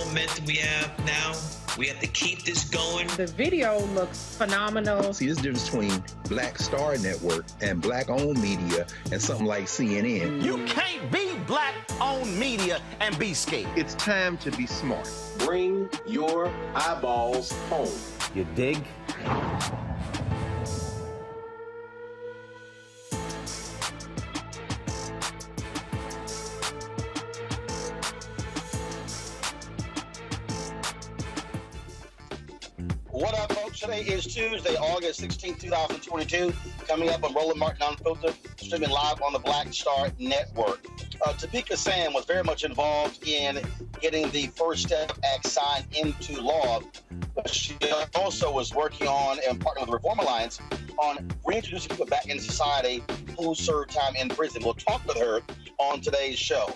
momentum we have now. We have to keep this going. The video looks phenomenal. See, there's a difference between Black Star Network and Black-owned media and something like CNN. You can't be Black-owned media and be scared. It's time to be smart. Bring your eyeballs home. You dig? What up, folks? Today is Tuesday, August 16, 2022. Coming up on Roland Unfiltered, streaming live on the Black Star Network. Topeka Sam was very much involved in getting the First Step Act signed into law. But she also was working on and partnering with the Reform Alliance on reintroducing people back into society who served time in prison. We'll talk with her on today's show.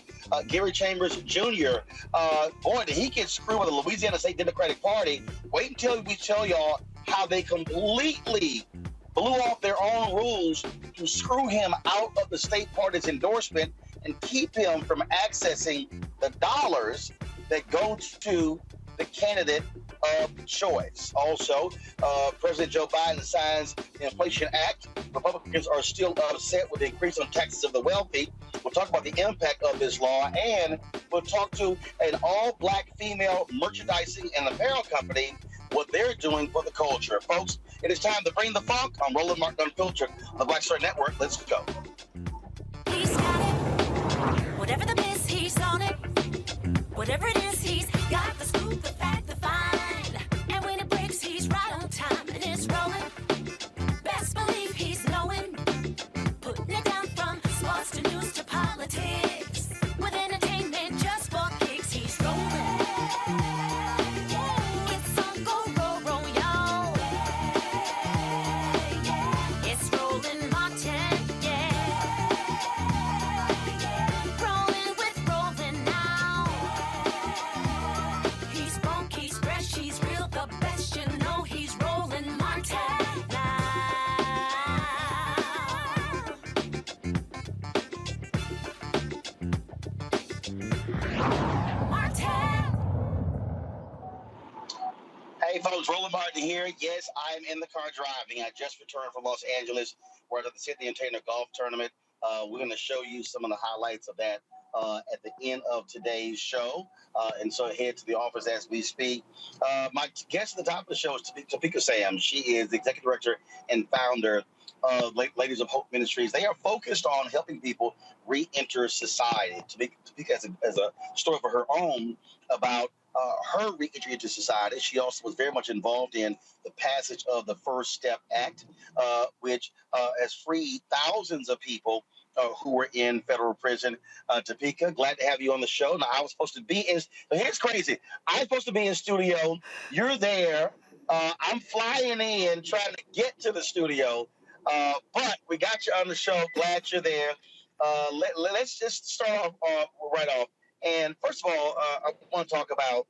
Gary Chambers Jr., boy, did he get screwed with the Louisiana State Democratic Party. Wait until we tell y'all how they completely blew off their own rules to screw him out of the state party's endorsement and keep him from accessing the dollars that go to the candidate of choice. Also, President Joe Biden signs the Inflation Act. Republicans are still upset with the increase on taxes of the wealthy. We'll talk about the impact of this law, and we'll talk to an all-black female merchandising and apparel company, what they're doing for the culture. Folks, it is time to bring the funk on Roland Martin Unfiltered on the Black Star Network. Let's go. He's got it. Whatever the miss, he's on it. Whatever it is, he's got the scoop, the fact, the find. And when it breaks, he's right on time and it's rolling. Best believe he's knowing. Putting it down from sports to news to politics. With entertainment just for kicks, he's rolling. It's on go, y'all. It's Roland Martin, Rolling with Roland now. He's funk, he's fresh, he's real, the best, you know he's Roland Martin now. Hey folks, Roland Martin here. Yes, I'm in the car driving. I just returned from Los Angeles. We're at the Sydney and Taylor Golf Tournament. We're going to show you some of the highlights of that at the end of today's show. And so head to the office as we speak. My guest at the top of the show is Topeka Sam. She is the executive director and founder of Ladies of Hope Ministries. They are focused on helping people re-enter society. Topeka has a story for her own about her re-entry into society. She also was very much involved in the passage of the First Step Act, which has freed thousands of people who were in federal prison. Topeka, glad to have you on the show. Now, I was supposed to be in, so here's crazy. I'm supposed to be in studio. You're there. I'm flying in, trying to get to the studio, but we got you on the show. Glad you're there. Let's just start off right off. And first of all, I want to talk about,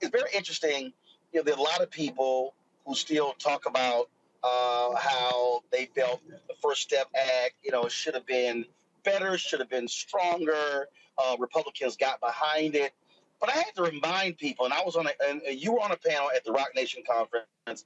it's very interesting. There are a lot of people who still talk about how they felt the First Step Act, should have been better, should have been stronger. Republicans got behind it. But I had to remind people, and I was and you were on a panel at the Rock Nation conference.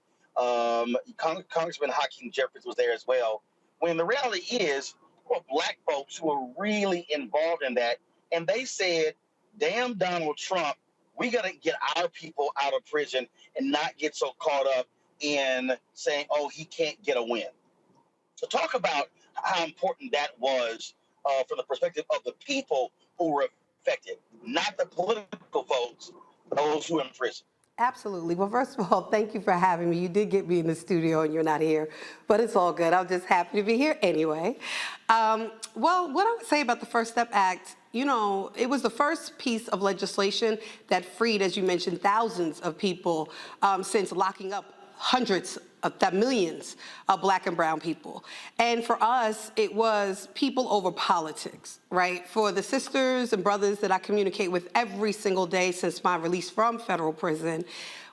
Congressman Hakeem Jeffries was there as well. When the reality is, well, black folks who were really involved in that, and they said, damn Donald Trump, we got to get our people out of prison and not get so caught up in saying, oh, he can't get a win. So talk about how important that was from the perspective of the people who were affected, not the political folks, those who are in prison. Absolutely. Well, first of all, thank you for having me. You did get me in the studio and you're not here, but it's all good. I'm just happy to be here anyway. Well, what I would say about the First Step Act, it was the first piece of legislation that freed, as you mentioned, thousands of people since locking up hundreds of millions of black and brown people. And for us, it was people over politics, right? For the sisters and brothers that I communicate with every single day since my release from federal prison,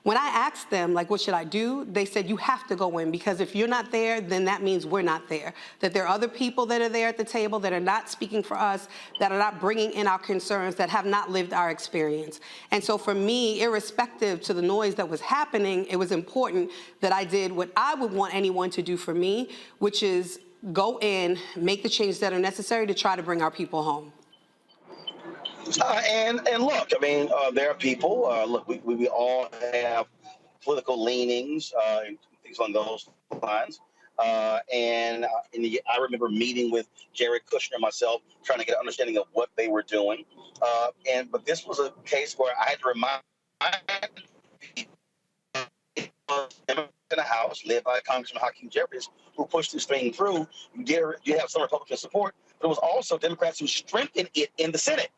When I asked them, like, what should I do? They said, you have to go in, because if you're not there, then that means we're not there. That there are other people that are there at the table that are not speaking for us, that are not bringing in our concerns, that have not lived our experience. And so for me, irrespective to the noise that was happening, it was important that I did what I would want anyone to do for me, which is go in, make the changes that are necessary to try to bring our people home. And look, I mean, there are people. Look, we all have political leanings and things on those lines. I remember meeting with Jared Kushner myself, trying to get an understanding of what they were doing. But this was a case where I had to remind people it was Democrats in the House, led by Congressman Hakeem Jeffries, who pushed this thing through. You did have some Republican support, but it was also Democrats who strengthened it in the Senate.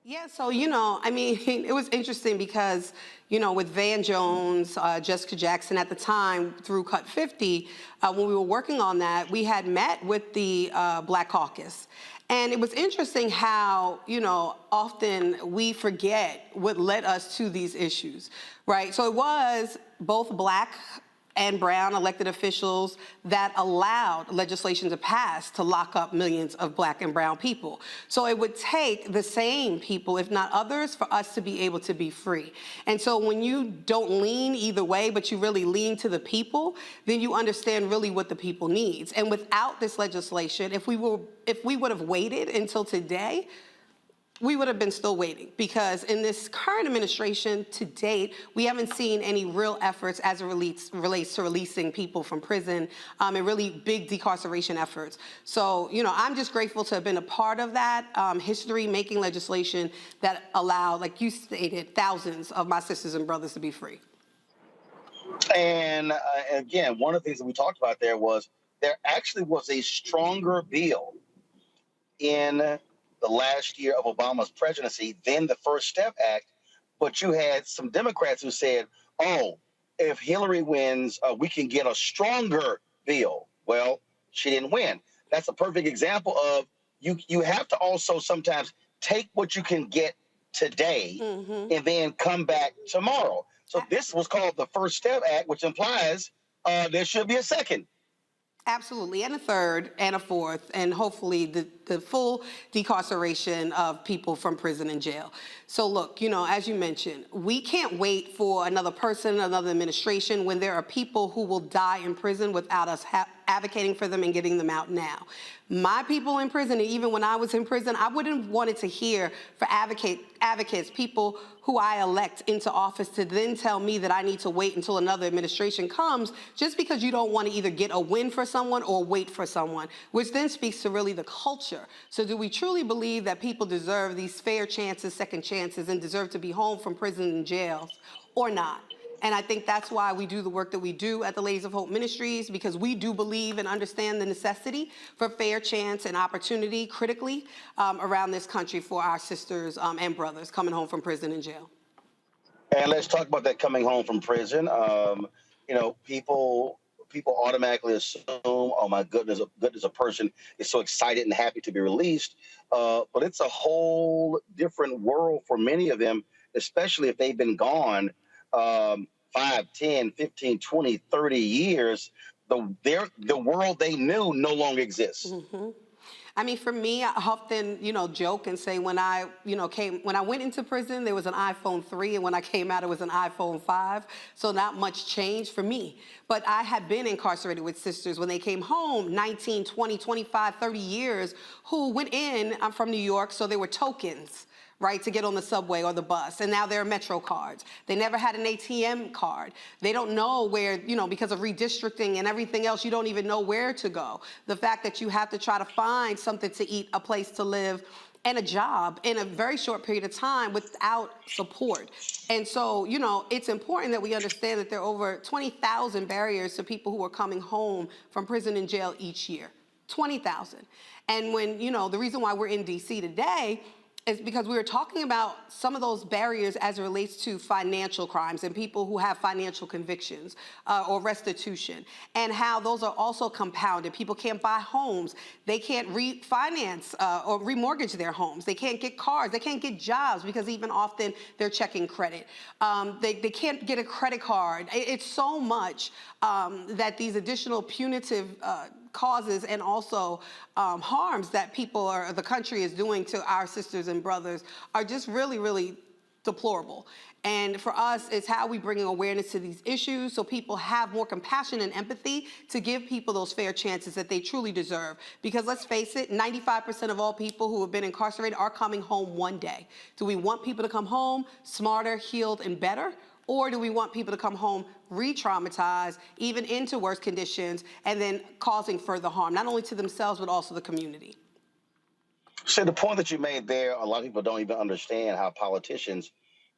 Yeah, so, I mean, it was interesting because, with Van Jones, Jessica Jackson at the time through Cut 50, when we were working on that, we had met with the Black Caucus. And it was interesting how, often we forget what led us to these issues, right? So it was both Black and brown elected officials that allowed legislation to pass to lock up millions of Black and brown people. So it would take the same people, if not others, for us to be able to be free. And so when you don't lean either way, but you really lean to the people, then you understand really what the people needs. And without this legislation, if we would have waited until today, we would have been still waiting, because in this current administration to date, we haven't seen any real efforts as it relates to releasing people from prison and really big decarceration efforts. So, I'm just grateful to have been a part of that history-making legislation that allowed, like you stated, thousands of my sisters and brothers to be free. And again, one of the things that we talked about there actually was a stronger bill in the last year of Obama's presidency than the First Step Act, but you had some Democrats who said, oh, if Hillary wins, we can get a stronger bill. Well, she didn't win. That's a perfect example of you have to also sometimes take what you can get today and then come back tomorrow. So this was called the First Step Act, which implies there should be a second. Absolutely, and a third, and a fourth, and hopefully the full decarceration of people from prison and jail. So look, as you mentioned, we can't wait for another person, another administration, when there are people who will die in prison without us advocating for them and getting them out now. My people in prison, and even when I was in prison, I wouldn't have wanted to hear for advocates, people who I elect into office, to then tell me that I need to wait until another administration comes just because you don't want to either get a win for someone or wait for someone, which then speaks to really the culture. So do we truly believe that people deserve these fair chances, second chances, and deserve to be home from prison and jails, or not? And I think that's why we do the work that we do at the Ladies of Hope Ministries, because we do believe and understand the necessity for fair chance and opportunity critically around this country for our sisters and brothers coming home from prison and jail. And let's talk about that coming home from prison. People automatically assume, oh my goodness, a person is so excited and happy to be released. But it's a whole different world for many of them, especially if they've been gone 5, 10, 15, 20, 30 years. The world they knew no longer exists. I mean, for me, I often, joke and say when I went into prison, there was an iPhone 3, and when I came out, it was an iPhone 5. So not much changed for me. But I had been incarcerated with sisters when they came home 19, 20, 25, 30 years, who went in. I'm from New York, so they were tokens, right, to get on the subway or the bus. And now they're Metro cards. They never had an ATM card. They don't know where, because of redistricting and everything else, you don't even know where to go. The fact that you have to try to find something to eat, a place to live, and a job in a very short period of time without support. And so, it's important that we understand that there are over 20,000 barriers to people who are coming home from prison and jail each year. 20,000. And when, the reason why we're in D.C. today is because we were talking about some of those barriers as it relates to financial crimes and people who have financial convictions or restitution, and how those are also compounded. People can't buy homes. They can't refinance or remortgage their homes. They can't get cars. They can't get jobs because even often they're checking credit. They can't get a credit card. It's so much that these additional punitive causes and also harms that people or the country is doing to our sisters and brothers are just really, really deplorable. And for us, it's how we bring awareness to these issues so people have more compassion and empathy to give people those fair chances that they truly deserve. Because let's face it, 95% of all people who have been incarcerated are coming home one day. Do we want people to come home smarter, healed, and better? Or do we want people to come home re-traumatized, even into worse conditions, and then causing further harm, not only to themselves, but also the community? So the point that you made there, a lot of people don't even understand how politicians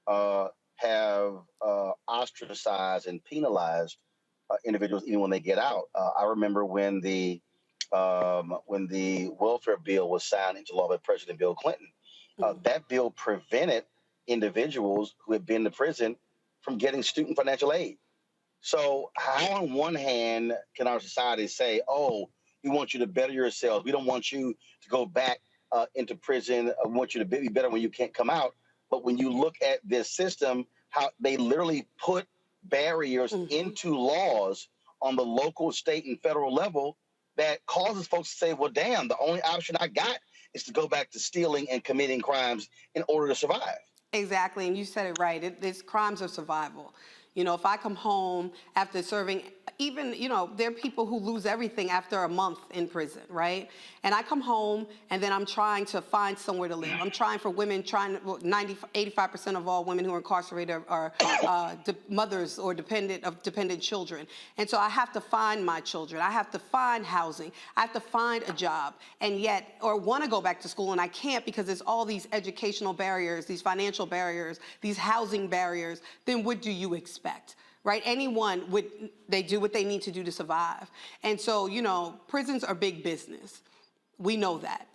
have ostracized and penalized individuals even when they get out. I remember when the welfare bill was signed into law by President Bill Clinton. That bill prevented individuals who had been to prison from getting student financial aid. So how on one hand can our society say, oh, we want you to better yourselves. We don't want you to go back into prison. We want you to be better when you can't come out. But when you look at this system, how they literally put barriers into laws on the local, state, and federal level that causes folks to say, well, damn, the only option I got is to go back to stealing and committing crimes in order to survive. Exactly, and you said it right. It's crimes of survival. You know, if I come home after serving, even, you know, there are people who lose everything after a month in prison, right? And I come home and then I'm trying to find somewhere to live. I'm trying for women, 85% of all women who are incarcerated are mothers or dependent children. And so I have to find my children. I have to find housing. I have to find a job. And yet, or want to go back to school and I can't because there's all these educational barriers, these financial barriers, these housing barriers. Then what do you expect? Right? Anyone they do what they need to do to survive. And so, you know, prisons are big business. We know that.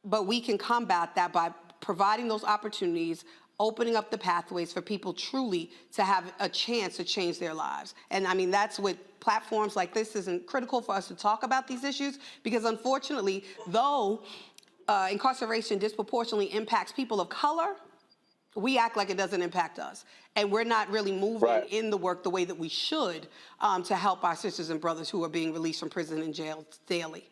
But we can combat that by providing those opportunities, opening up the pathways for people truly to have a chance to change their lives. And I mean, that's what platforms like this isn't critical for us to talk about these issues, because unfortunately, though incarceration disproportionately impacts people of color, we act like it doesn't impact us. And we're not really moving in the work the way that we should to help our sisters and brothers who are being released from prison and jail daily.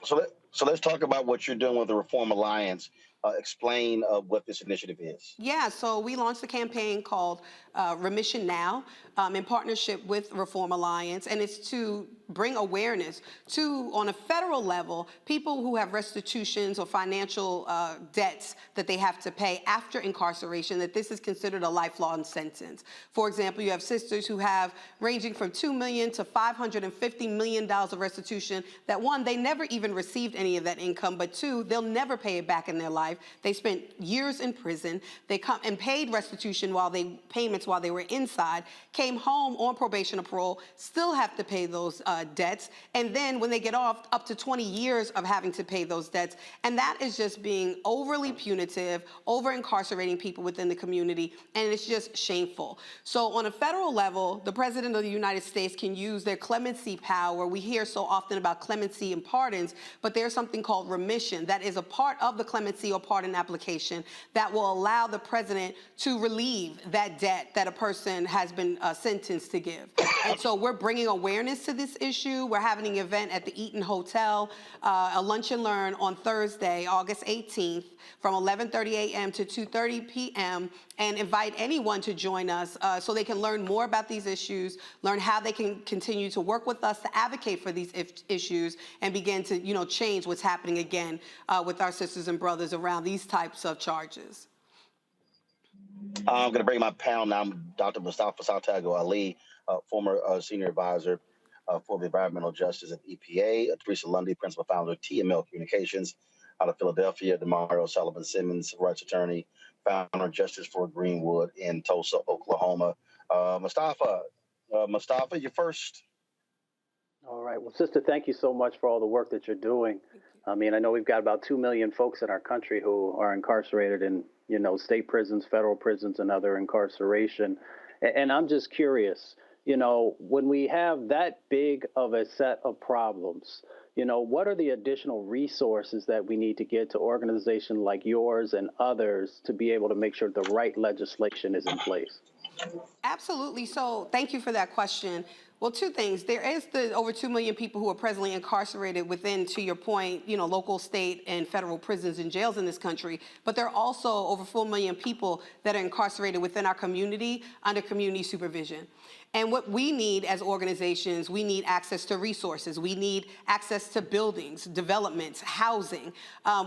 So let's talk about what you're doing with the Reform Alliance. Explain what this initiative is. Yeah, so we launched a campaign called Remission Now in partnership with Reform Alliance, and it's to bring awareness to, on a federal level, people who have restitutions or financial debts that they have to pay after incarceration, that this is considered a lifelong sentence. For example, you have sisters who have ranging from $2 million to $550 million of restitution that, one, they never even received any of that income, but two, they'll never pay it back in their life. They spent years in prison. They come and paid restitution payments while they were inside, came home on probation or parole, still have to pay those debts, and then when they get off, up to 20 years of having to pay those debts. And that is just being overly punitive, over-incarcerating people within the community, and it's just shameful. So on a federal level, the President of the United States can use their clemency power. We hear so often about clemency and pardons, but there's something called remission that is a part of the clemency or pardon application that will allow the president to relieve that debt that a person has been sentenced to give. And so we're bringing awareness to this issue. We're having an event at the Eaton Hotel, a lunch and learn on Thursday, August 18th, from 11:30 a.m. to 2:30 p.m., and invite anyone to join us so they can learn more about these issues, learn how they can continue to work with us to advocate for these issues, and begin to, you know, change what's happening again with our sisters and brothers around these types of charges. I'm going to bring my panel now. I'm Dr. Mustafa Santiago Ali, former senior advisor for the environmental justice at EPA, Teresa Lundy, principal founder of TML Communications out of Philadelphia, Demario Sullivan Simmons, rights attorney, founder of Justice for Greenwood in Tulsa, Oklahoma. Mustafa, you're first. All right. Well, sister, thank you so much for all the work that you're doing I mean, I know we've got about 2 million folks in our country who are incarcerated in, state prisons, federal prisons, and other incarceration. And I'm just curious, when we have that big of a set of problems, what are the additional resources that we need to get to organizations like yours and others to be able to make sure the right legislation is in place? Absolutely. So thank you for that question. Well, two things. There is the over 2 million people who are presently incarcerated within, to your point, local, state, and federal prisons and jails in this country. But there are also over 4 million people that are incarcerated within our community under community supervision. And what we need as organizations, we need access to resources. We need access to buildings, developments, housing.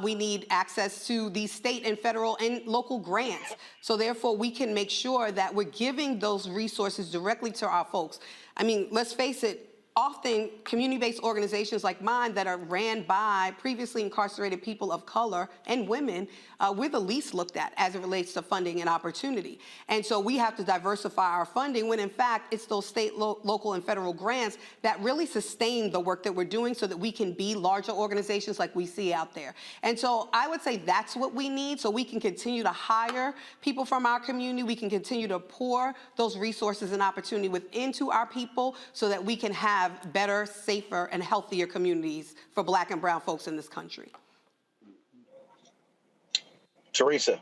We need access to these state and federal and local grants. So therefore, we can make sure that we're giving those resources directly to our folks. I mean, let's face it, often community-based organizations like mine that are ran by previously incarcerated people of color and women, we're the least looked at as it relates to funding and opportunity. And so we have to diversify our funding when in fact it's those state, local, and federal grants that really sustain the work that we're doing so that we can be larger organizations like we see out there. And so I would say that's what we need so we can continue to hire people from our community. We can continue to pour those resources and opportunity into our people so that we can have better, safer, and healthier communities for Black and brown folks in this country. Teresa.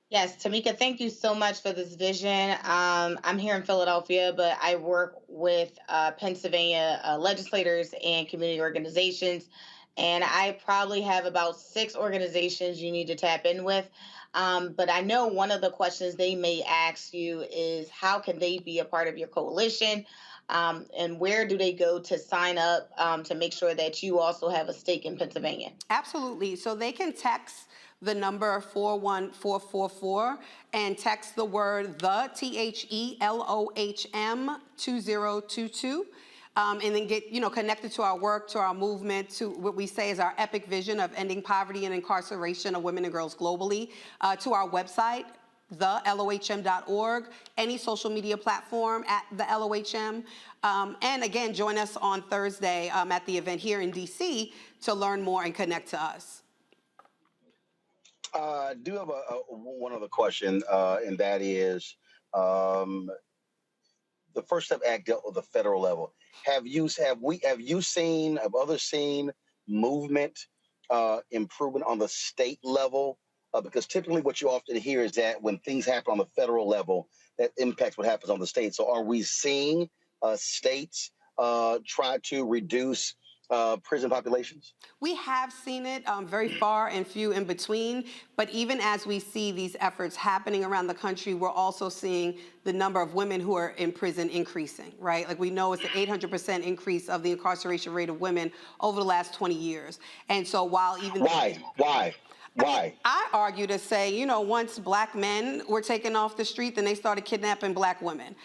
Yes, Tamika, thank you so much for this vision. I'm here in Philadelphia, but I work with Pennsylvania legislators and community organizations, and I probably have about 6 organizations you need to tap in with. But I know one of the questions they may ask you is how can they be a part of your coalition? And where do they go to sign up to make sure that you also have a stake in Pennsylvania? Absolutely. So they can text the number 41444 and text the word the, THELOHM 2022. And then get connected to our work, to our movement, to what we say is our epic vision of ending poverty and incarceration of women and girls globally, to our website, thelohm.org, any social media platform at the LOHM. And again, join us on Thursday at the event here in DC to learn more and connect to us. I do have one other question, and that is the First Step Act dealt with the federal level. Have others seen movement improvement on the state level? Because typically what you often hear is that when things happen on the federal level, that impacts what happens on the state. So are we seeing states try to reduce prison populations? We have seen it very far and few in between, but even as we see these efforts happening around the country, we're also seeing the number of women who are in prison increasing, right? Like we know it's an 800% increase of the incarceration rate of women over the last 20 years. And so while even... Why? I argue to say, once Black men were taken off the street, then they started kidnapping Black women.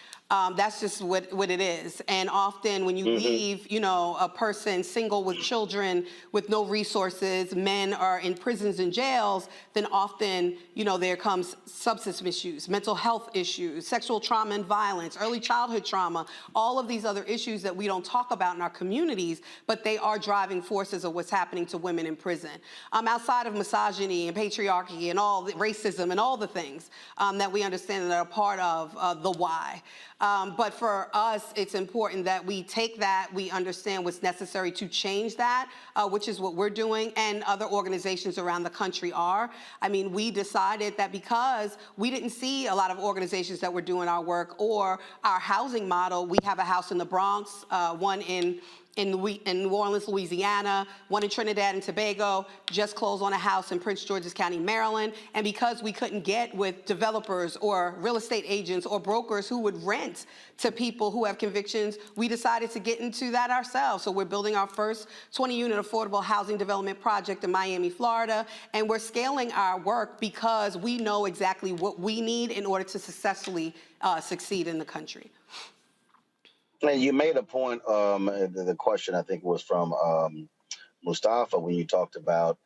That's just what it is. And often when you leave, a person single with children with no resources, men are in prisons and jails, then often, there comes substance misuse, mental health issues, sexual trauma and violence, early childhood trauma, all of these other issues that we don't talk about in our communities, but they are driving forces of what's happening to women in prison. Outside of misogyny and patriarchy and all the racism and all the things that we understand that are part of the why. But for us, it's important that we take that, we understand what's necessary to change that, which is what we're doing, and other organizations around the country are. I mean, we decided that because we didn't see a lot of organizations that were doing our work or our housing model, we have a house in the Bronx, one in New Orleans, Louisiana, one in Trinidad and Tobago, just closed on a house in Prince George's County, Maryland. And because we couldn't get with developers or real estate agents or brokers who would rent to people who have convictions, we decided to get into that ourselves. So we're building our first 20-unit affordable housing development project in Miami, Florida, and we're scaling our work because we know exactly what we need in order to successfully succeed in the country. And you made a point, the question I think was from Mustafa when you talked about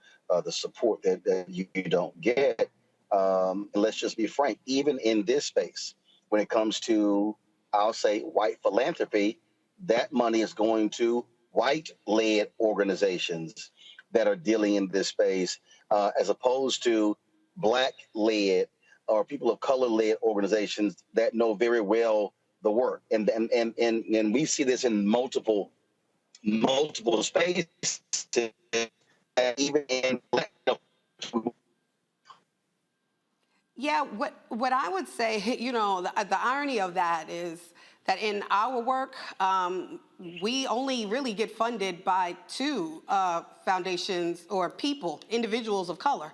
the support that you don't get. And let's just be frank, even in this space, when it comes to, I'll say, white philanthropy, that money is going to white-led organizations that are dealing in this space, as opposed to Black-led or people of color-led organizations that know very well the work. And we see this in multiple spaces, even in Black. Yeah, what I would say, the irony of that is that in our work, we only really get funded by two foundations or people, individuals of color.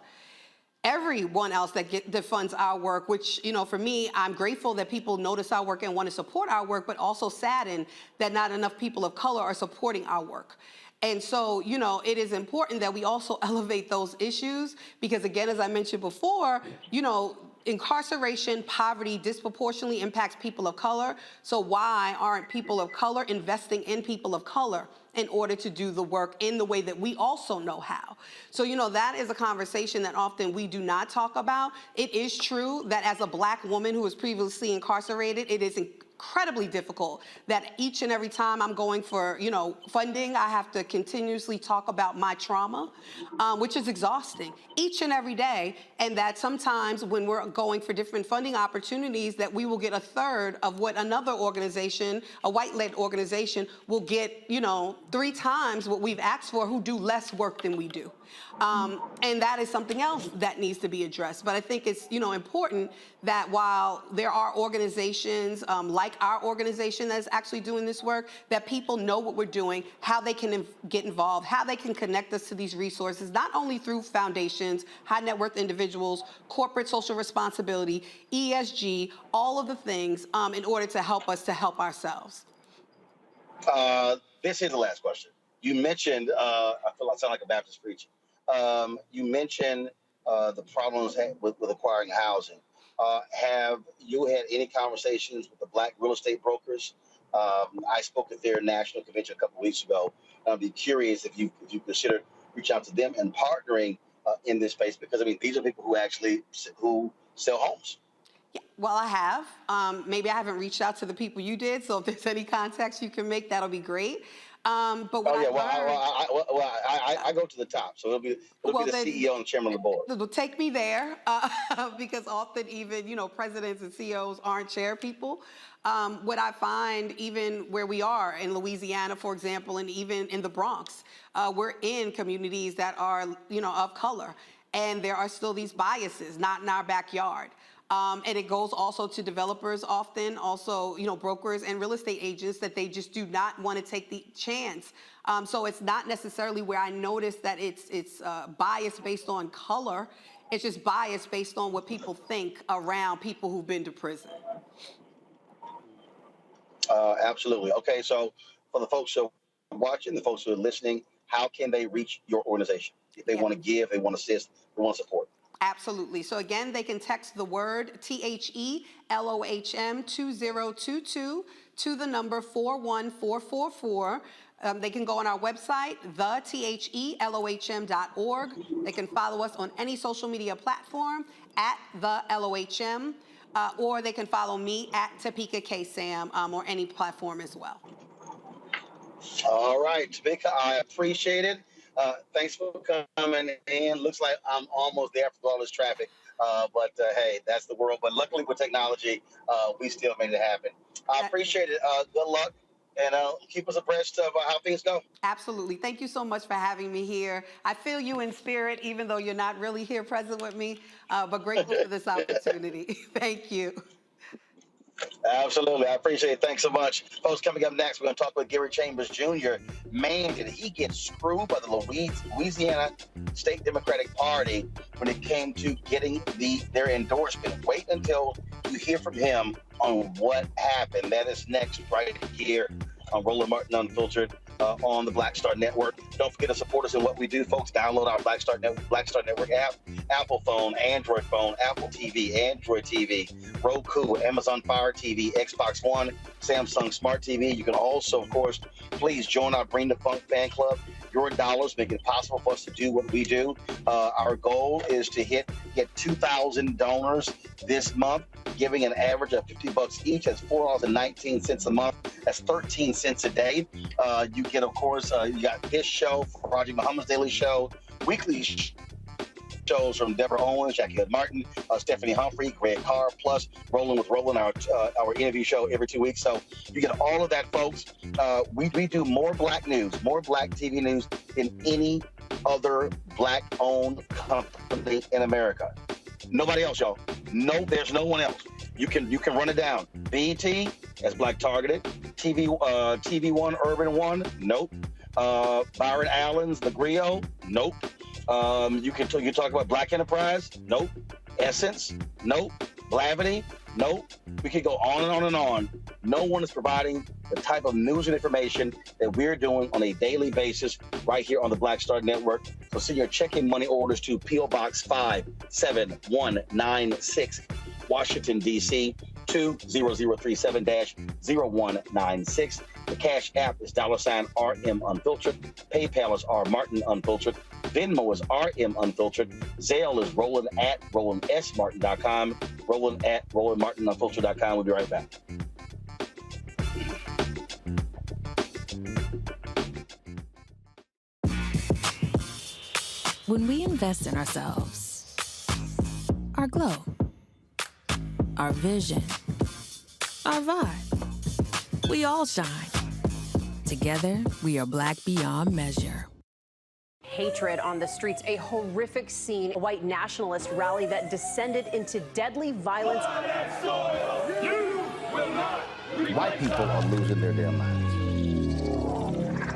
Everyone else that funds our work, which, for me, I'm grateful that people notice our work and want to support our work, but also saddened that not enough people of color are supporting our work. And so, it is important that we also elevate those issues because, again, as I mentioned before, incarceration, poverty disproportionately impacts people of color. So why aren't people of color investing in people of color in order to do the work in the way that we also know how? So, that is a conversation that often we do not talk about. It is true that as a Black woman who was previously incarcerated, it is incredibly difficult that each and every time I'm going for, funding, I have to continuously talk about my trauma, which is exhausting each and every day. And that sometimes when we're going for different funding opportunities, that we will get a third of what another organization, a white-led organization, will get, 3 times what we've asked for, who do less work than we do. And that is something else that needs to be addressed. But I think it's, important that while there are organizations like our organization that is actually doing this work, that people know what we're doing, how they can get involved, how they can connect us to these resources, not only through foundations, high net worth individuals, corporate social responsibility, ESG, all of the things in order to help us to help ourselves. This is the last question. You mentioned, I feel like I sound like a Baptist preacher. You mentioned the problems with acquiring housing. Have you had any conversations with the Black real estate brokers? I spoke at their national convention a couple of weeks ago. I'd be curious if you consider reaching out to them and partnering in this space, because these are people who sell homes. Yeah, well, I have. Maybe I haven't reached out to the people you did. So if there's any contacts you can make, that'll be great. But what I go to the top, so it'll be the CEO and chairman of the board. It'll take me there because often even presidents and CEOs aren't chair people. What I find, even where we are in Louisiana, for example, and even in the Bronx, we're in communities that are of color, and there are still these biases, not in our backyard. And it goes also to developers often, also, brokers and real estate agents, that they just do not want to take the chance. So it's not necessarily where I notice that it's bias based on color. It's just bias based on what people think around people who've been to prison. Absolutely. Okay, so for the folks who are watching, the folks who are listening, how can they reach your organization? If they want to give, they want to assist, they want to support. Absolutely. So again, they can text the word THELOHM 2022 to the number 41444. They can go on our website, thethelohm.org. They can follow us on any social media platform at theLOHM, or they can follow me at Topeka K. Sam, or any platform as well. All right, Topeka, I appreciate it. Thanks for coming in. Looks like I'm almost there after all this traffic. But hey, that's the world. But luckily with technology, we still made it happen. I appreciate it. Good luck. And keep us abreast of how things go. Absolutely. Thank you so much for having me here. I feel you in spirit, even though you're not really here present with me, but grateful for this opportunity. Thank you. Absolutely. I appreciate it. Thanks so much. Folks, coming up next, we're going to talk with Gary Chambers Jr. Man, did he get screwed by the Louisiana State Democratic Party when it came to getting their endorsement. Wait until you hear from him on what happened. That is next right here on Roland Martin Unfiltered on the Black Star Network. Don't forget to support us in what we do, folks. Download our Black Star Network app, Apple phone, Android phone, Apple TV, Android TV, Roku, Amazon Fire TV, Xbox One, Samsung Smart TV. You can also, of course, please join our Bring the Funk fan club. Your dollars make it possible for us to do what we do. Our goal is to get 2,000 donors this month, giving an average of $50 each. That's $4.19 a month. That's 13 cents a day. You get, of course, you got his show, Raji Muhammad's Daily Show, weekly shows from Deborah Owens, Jackie Hood Martin, Stephanie Humphrey, Greg Carr, plus Roland with Roland, our interview show every 2 weeks. So you get all of that, folks. We do more Black news, more Black TV news than any other Black-owned company in America. Nobody else, y'all. No, there's no one else. You can run it down. BET, that's Black targeted. TV One, Urban One, nope. Byron Allen's The Griot, nope. You talk about Black Enterprise, nope. Essence, nope. Blavity, nope. We could go on and on and on. No one is providing the type of news and information that we're doing on a daily basis right here on the Black Star Network. So send your checking money orders to P.O. Box 57196, Washington, D.C. 20037-0196. The Cash App is $RM Unfiltered. PayPal is R Martin Unfiltered. Venmo is RM Unfiltered. Zelle is Roland at RolandSMartin.com. Roland at RolandMartinUnfiltered.com. We'll be right back. When we invest in ourselves, our glow, our vision, our vibe, we all shine. Together, we are Black beyond measure. Hatred on the streets, a horrific scene, a white nationalist rally that descended into deadly violence. White people are losing their damn minds.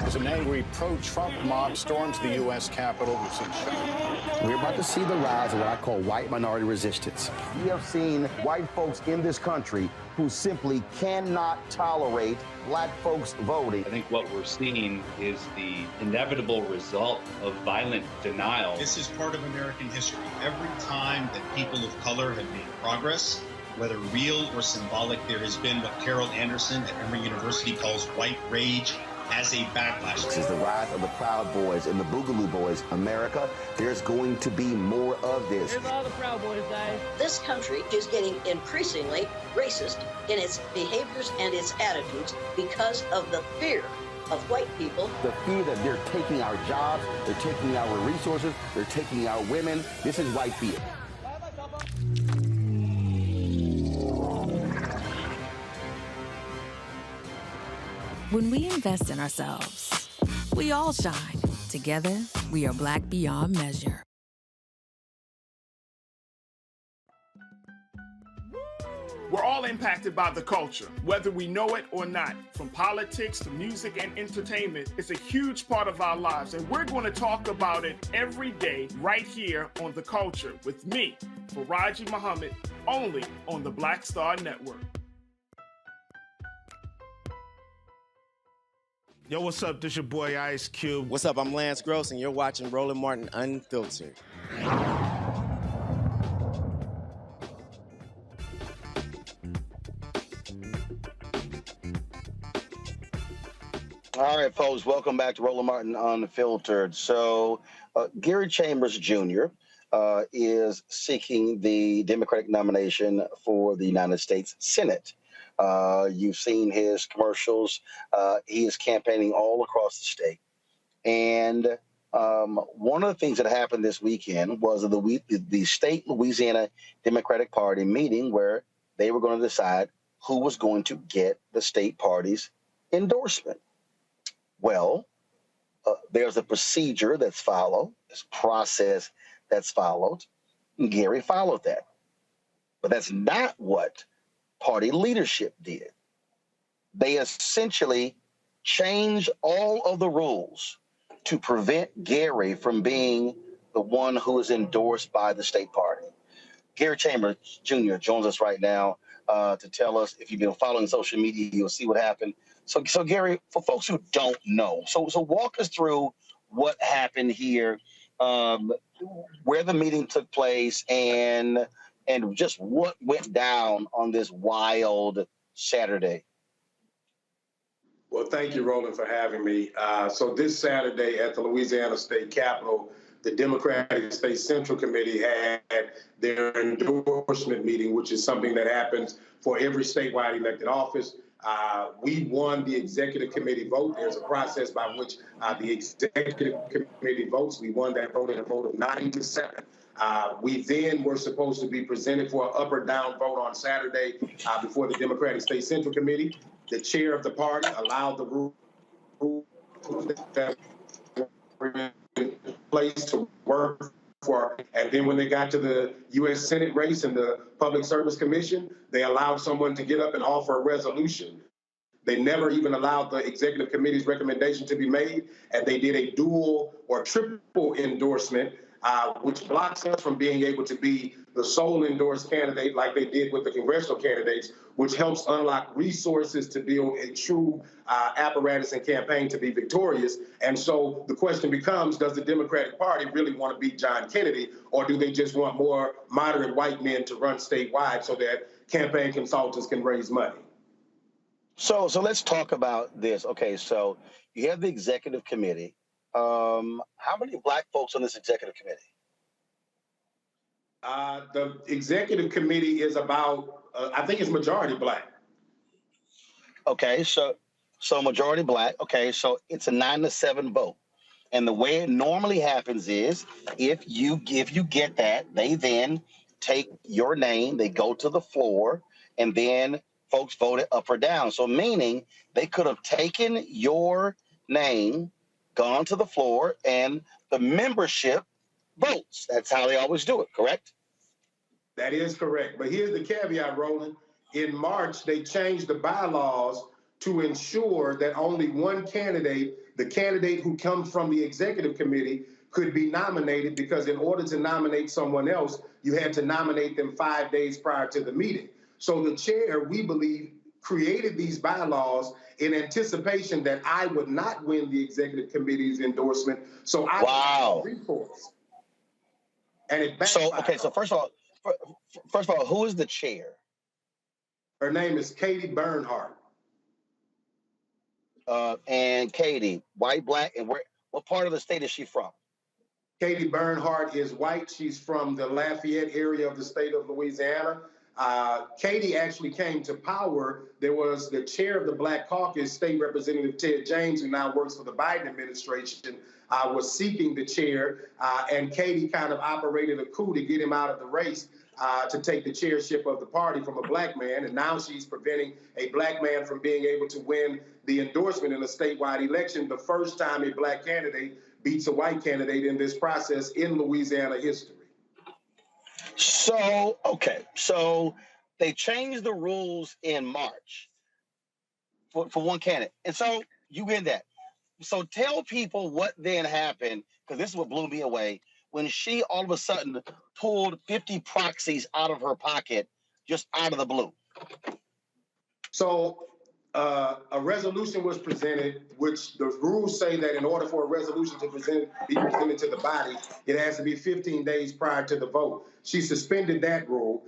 As an angry pro-Trump mob storms the U.S. Capitol, we've seen shots. We're about to see the rise of what I call white minority resistance. We have seen white folks in this country who simply cannot tolerate Black folks voting. I think what we're seeing is the inevitable result of violent denial. This is part of American history. Every time that people of color have made progress, whether real or symbolic, there has been what Carol Anderson at Emory University calls white rage as a backlash. This is the rise of the Proud Boys and the Boogaloo Boys. America, there's going to be more of this. Here's all the Proud Boys, guys. This country is getting increasingly racist in its behaviors and its attitudes because of the fear of white people. The fear that they're taking our jobs, they're taking our resources, they're taking our women. This is white fear. When we invest in ourselves, we all shine. Together, we are Black beyond measure. We're all impacted by the culture, whether we know it or not. From politics to music and entertainment, it's a huge part of our lives, and we're going to talk about it every day right here on The Culture with me, Faraji Muhammad, only on the Black Star Network. Yo, what's up? This your boy Ice Cube. What's up? I'm Lance Gross, and you're watching Roland Martin Unfiltered. All right, folks, welcome back to Roland Martin Unfiltered. So, Gary Chambers Jr. Is seeking the Democratic nomination for the United States Senate. You've seen his commercials. He is campaigning all across the state. And one of the things that happened this weekend was the state Louisiana Democratic Party meeting where they were going to decide who was going to get the state party's endorsement. Well, there's a procedure that's followed, this process that's followed. Gary followed that. But that's not what party leadership did. They essentially changed all of the rules to prevent Gary from being the one who is endorsed by the state party. Gary Chambers Jr. joins us right now to tell us, if you've been following social media, you'll see what happened. So Gary, for folks who don't know, so walk us through what happened here, where the meeting took place, and just what went down on this wild Saturday. Well, thank you, Roland, for having me. So this Saturday at the Louisiana State Capitol, the Democratic State Central Committee had their endorsement meeting, which is something that happens for every statewide elected office. We won the executive committee vote. There's a process by which the executive committee votes. We won that vote in a vote of 9-7. We then were supposed to be presented for an up or down vote on Saturday before the Democratic State Central Committee. The chair of the party allowed the rules that were in place to work for, and then when they got to the U.S. Senate race and the Public Service Commission, they allowed someone to get up and offer a resolution. They never even allowed the executive committee's recommendation to be made, and they did a dual or triple endorsement, which blocks us from being able to be the sole endorsed candidate like they did with the congressional candidates, which helps unlock resources to build a true apparatus and campaign to be victorious. And so the question becomes, does the Democratic Party really want to beat John Kennedy, or do they just want more moderate white men to run statewide so that campaign consultants can raise money? So let's talk about this. Okay, so you have the executive committee. How many black folks on this executive committee? The executive committee is about, I think it's majority black. Okay, so majority black. Okay, so it's a 9-7 vote. And the way it normally happens is if you get that, they then take your name, they go to the floor, and then folks voted up or down. So meaning they could have taken your name, gone to the floor, and the membership votes. That's how they always do it, correct? That is correct. But here's the caveat, Roland. In March, they changed the bylaws to ensure that only one candidate, the candidate who comes from the executive committee, could be nominated, because in order to nominate someone else, you had to nominate them 5 days prior to the meeting. So the chair, we believe, created these bylaws in anticipation that I would not win the executive committee's endorsement. So I wow. recourse. And it backfired. So, okay, so first of all, who is the chair? Her name is Katie Bernhardt. And Katie, white, black, and what part of the state is she from? Katie Bernhardt is white. She's from the Lafayette area of the state of Louisiana. Katie actually came to power. There was the chair of the Black Caucus, State Representative Ted James, who now works for the Biden administration, was seeking the chair, and Katie kind of operated a coup to get him out of the race to take the chairship of the party from a black man, and now she's preventing a black man from being able to win the endorsement in a statewide election, the first time a black candidate beats a white candidate in this process in Louisiana history. So, okay, so they changed the rules in March for one candidate. And so you get that. So tell people what then happened, because this is what blew me away, when she all of a sudden pulled 50 proxies out of her pocket, just out of the blue. So a resolution was presented, which the rules say that in order for a resolution to be presented to the body, it has to be 15 days prior to the vote. She suspended that rule.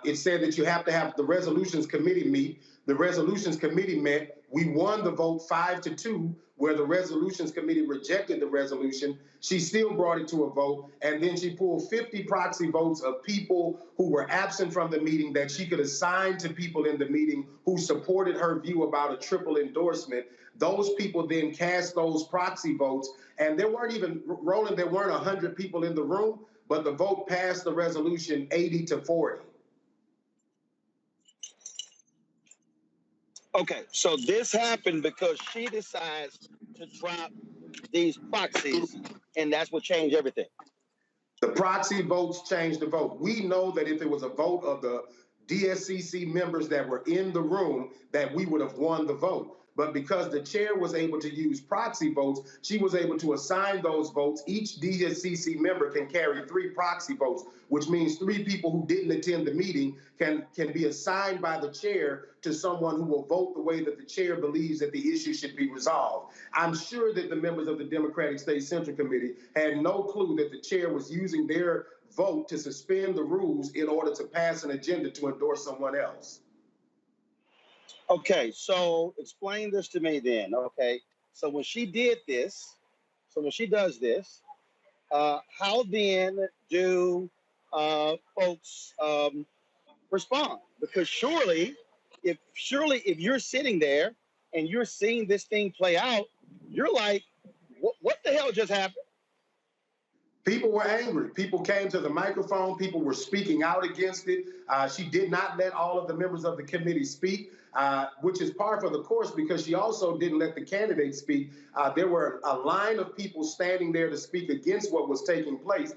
It said that you have to have the resolutions committee meet. The resolutions committee met. We won the vote 5-2, where the resolutions committee rejected the resolution. She still brought it to a vote, and then she pulled 50 proxy votes of people who were absent from the meeting that she could assign to people in the meeting who supported her view about a triple endorsement. Those people then cast those proxy votes, and there weren't even, Roland, there weren't 100 people in the room, but the vote passed the resolution 80-40. Okay, so this happened because she decides to drop these proxies, and that's what changed everything. The proxy votes changed the vote. We know that if it was a vote of the DSCC members that were in the room, that we would have won the vote. But because the chair was able to use proxy votes, she was able to assign those votes. Each DSCC member can carry 3 proxy votes, which means 3 people who didn't attend the meeting can be assigned by the chair to someone who will vote the way that the chair believes that the issue should be resolved. I'm sure that the members of the Democratic State Central Committee had no clue that the chair was using their vote to suspend the rules in order to pass an agenda to endorse someone else. Okay, so explain this to me then, okay? So when she did this, does this, how then do folks respond? Because surely if you're sitting there and you're seeing this thing play out, you're like, what the hell just happened? People were angry. People came to the microphone. People were speaking out against it. She did not let all of the members of the committee speak, which is par for the course because she also didn't let the candidates speak. There were a line of people standing there to speak against what was taking place.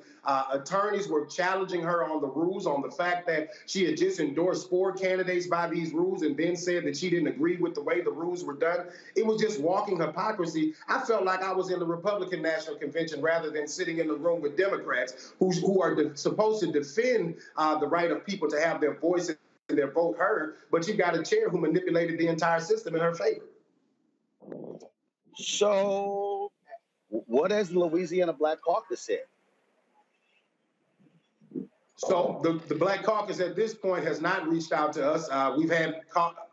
Attorneys were challenging her on the rules, on the fact that she had just endorsed 4 candidates by these rules and then said that she didn't agree with the way the rules were done. It was just walking hypocrisy. I felt like I was in the Republican National Convention rather than sitting in the room with Democrats who are supposed to defend the right of people to have their voice and their vote heard, but you got a chair who manipulated the entire system in her favor. So what has the Louisiana Black Caucus said? So the Black Caucus at this point has not reached out to us. We've had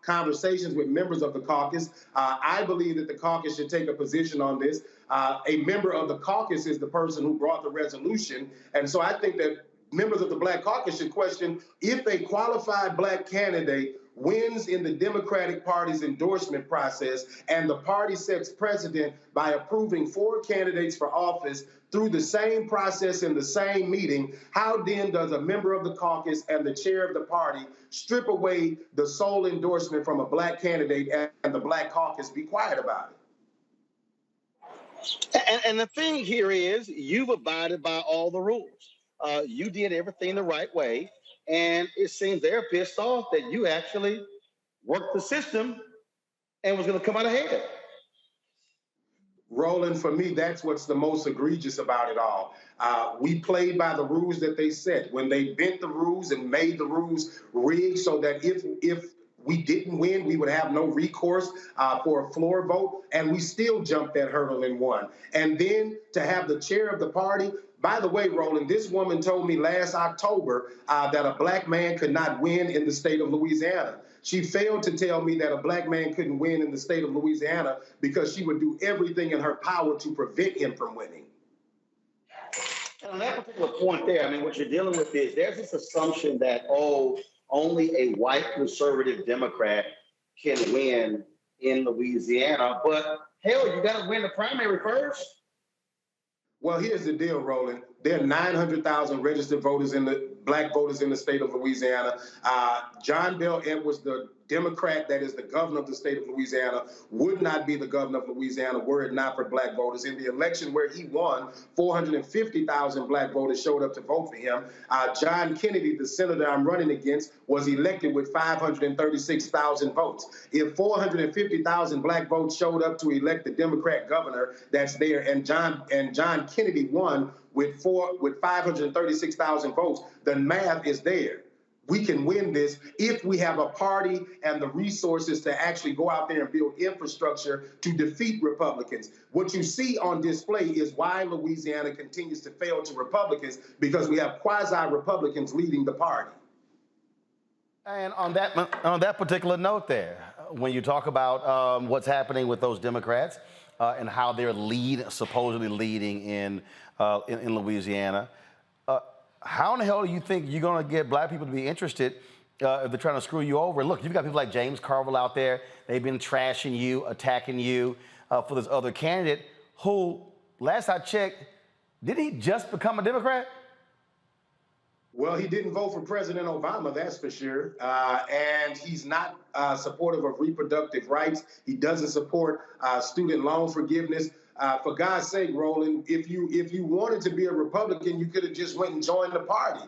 conversations with members of the caucus. I believe that the caucus should take a position on this. A member of the caucus is the person who brought the resolution. And so I think that members of the Black Caucus should question if a qualified Black candidate wins in the Democratic Party's endorsement process and the party sets precedent by approving 4 candidates for office through the same process in the same meeting, how then does a member of the caucus and the chair of the party strip away the sole endorsement from a Black candidate and the Black Caucus be quiet about it? And the thing here is you've abided by all the rules. You did everything the right way, and it seems they're pissed off that you actually worked the system and was going to come out ahead. Roland, for me, that's what's the most egregious about it all. We played by the rules that they set. When they bent the rules and made the rules rigged so that if we didn't win, we would have no recourse for a floor vote, and we still jumped that hurdle and won. And then to have the chair of the party. By the way, Roland, this woman told me last October that a Black man could not win in the state of Louisiana. She failed to tell me that a Black man couldn't win in the state of Louisiana because she would do everything in her power to prevent him from winning. And on that particular point there, I mean, what you're dealing with is there's this assumption that, only a white conservative Democrat can win in Louisiana, but hell, you got to win the primary first. Well, here's the deal, Roland. There are 900,000 registered voters Black voters in the state of Louisiana. John Bel Edwards, the Democrat that is the governor of the state of Louisiana, would not be the governor of Louisiana were it not for Black voters. In the election where he won, 450,000 Black voters showed up to vote for him. John Kennedy, the senator I'm running against, was elected with 536,000 votes. If 450,000 Black votes showed up to elect the Democrat governor that's there, and John Kennedy won with 536,000 votes, the math is there. We can win this if we have a party and the resources to actually go out there and build infrastructure to defeat Republicans. What you see on display is why Louisiana continues to fail to Republicans, because we have quasi-Republicans leading the party. And on that particular note there, when you talk about what's happening with those Democrats and how they're supposedly leading in Louisiana, how in the hell do you think you're going to get Black people to be interested if they're trying to screw you over? Look, you've got people like James Carville out there. They've been trashing you, attacking you for this other candidate who, last I checked, didn't he just become a Democrat? Well, he didn't vote for President Obama, that's for sure. And he's not supportive of reproductive rights. He doesn't support student loan forgiveness. For God's sake, Roland, if you wanted to be a Republican, you could have just went and joined the party.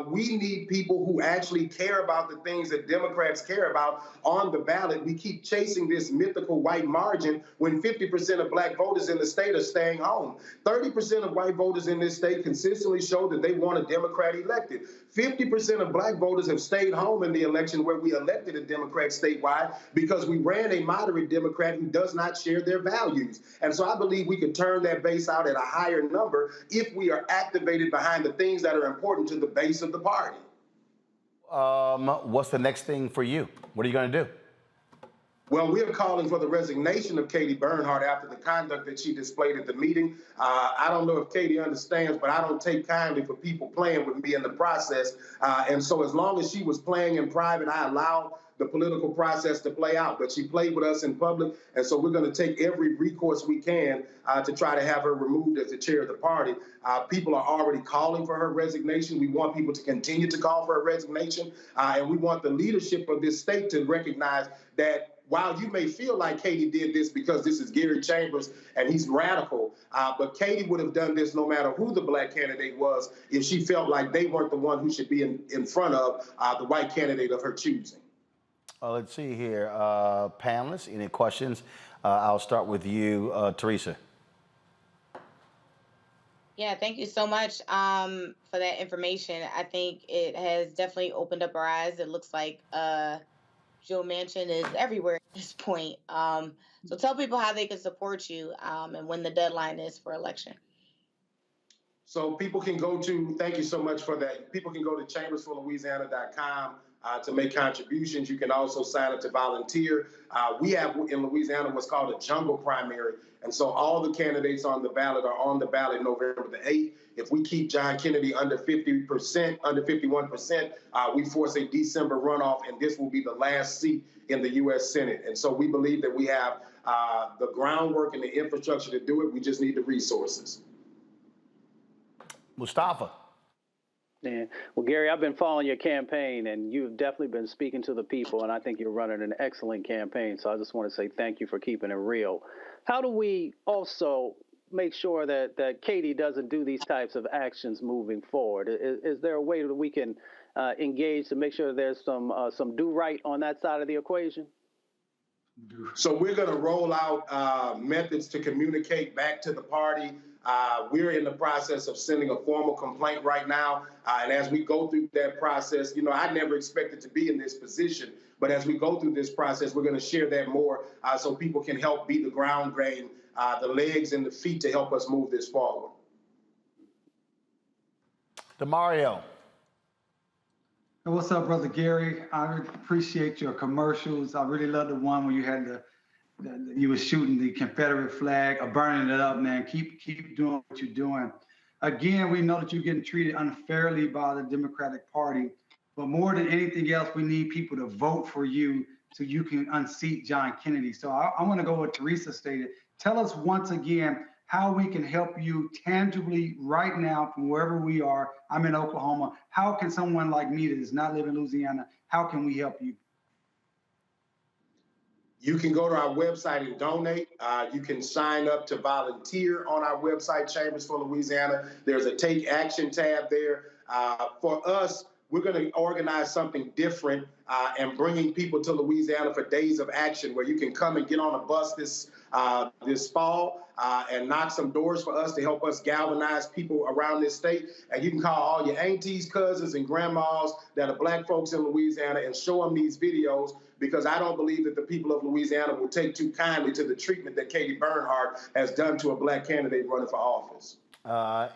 We need people who actually care about the things that Democrats care about on the ballot. We keep chasing this mythical white margin when 50% of Black voters in the state are staying home. 30% of white voters in this state consistently show that they want a Democrat elected. 50% of Black voters have stayed home in the election where we elected a Democrat statewide because we ran a moderate Democrat who does not share their values. And so I believe we could turn that base out at a higher number if we are activated behind the things that are important to the base of the party. What's the next thing for you? What are you going to do? Well, we're calling for the resignation of Katie Bernhardt after the conduct that she displayed at the meeting. I don't know if Katie understands, but I don't take kindly for people playing with me in the process. And so as long as she was playing in private, I allow the political process to play out. But she played with us in public, and so we're going to take every recourse we can to try to have her removed as the chair of the party. People are already calling for her resignation. We want people to continue to call for her resignation, and we want the leadership of this state to recognize that while you may feel like Katie did this because this is Gary Chambers and he's radical, but Katie would have done this no matter who the black candidate was if she felt like they weren't the one who should be in front of the white candidate of her choosing. Let's see here. Panelists, any questions? I'll start with you, Teresa. Yeah, thank you so much for that information. I think it has definitely opened up our eyes. It looks like Joe Manchin is everywhere at this point. So tell people how they can support you and when the deadline is for election. So people can go to, thank you so much for that. People can go to chambersforlouisiana.com to make contributions. You can also sign up to volunteer. We have in Louisiana what's called a jungle primary. And so all the candidates on the ballot are on the ballot November the 8th. If we keep John Kennedy under 50%, under 51%, we force a December runoff, and this will be the last seat in the U.S. Senate. And so we believe that we have the groundwork and the infrastructure to do it. We just need the resources. Mustafa. Yeah. Well, Gary, I've been following your campaign, and you've definitely been speaking to the people, and I think you're running an excellent campaign. So I just want to say thank you for keeping it real. How do we also make sure that Katie doesn't do these types of actions moving forward? Is there a way that we can engage to make sure there's some do right on that side of the equation? So we're going to roll out methods to communicate back to the party. We're in the process of sending a formal complaint right now. And as we go through that process, you know, I never expected to be in this position. But as we go through this process, we're going to share that more so people can help be the ground game, the legs and the feet to help us move this forward. DeMario. What's up, Brother Gary? I appreciate your commercials. I really love the one where you had you were shooting the Confederate flag or burning it up, man. Keep doing what you're doing. Again, we know that you're getting treated unfairly by the Democratic Party, but more than anything else, we need people to vote for you so you can unseat John Kennedy. So I want to go with Teresa stated. Tell us once again how we can help you tangibly right now from wherever we are. I'm in Oklahoma. How can someone like me that does not live in Louisiana, how can we help you? You can go to our website and donate. You can sign up to volunteer on our website, Chambers for Louisiana. There's a Take Action tab there. For us, we're going to organize something different and bringing people to Louisiana for days of action where you can come and get on a bus this fall and knock some doors for us to help us galvanize people around this state. And you can call all your aunties, cousins, and grandmas that are black folks in Louisiana and show them these videos, because I don't believe that the people of Louisiana will take too kindly to the treatment that Katie Bernhardt has done to a black candidate running for office.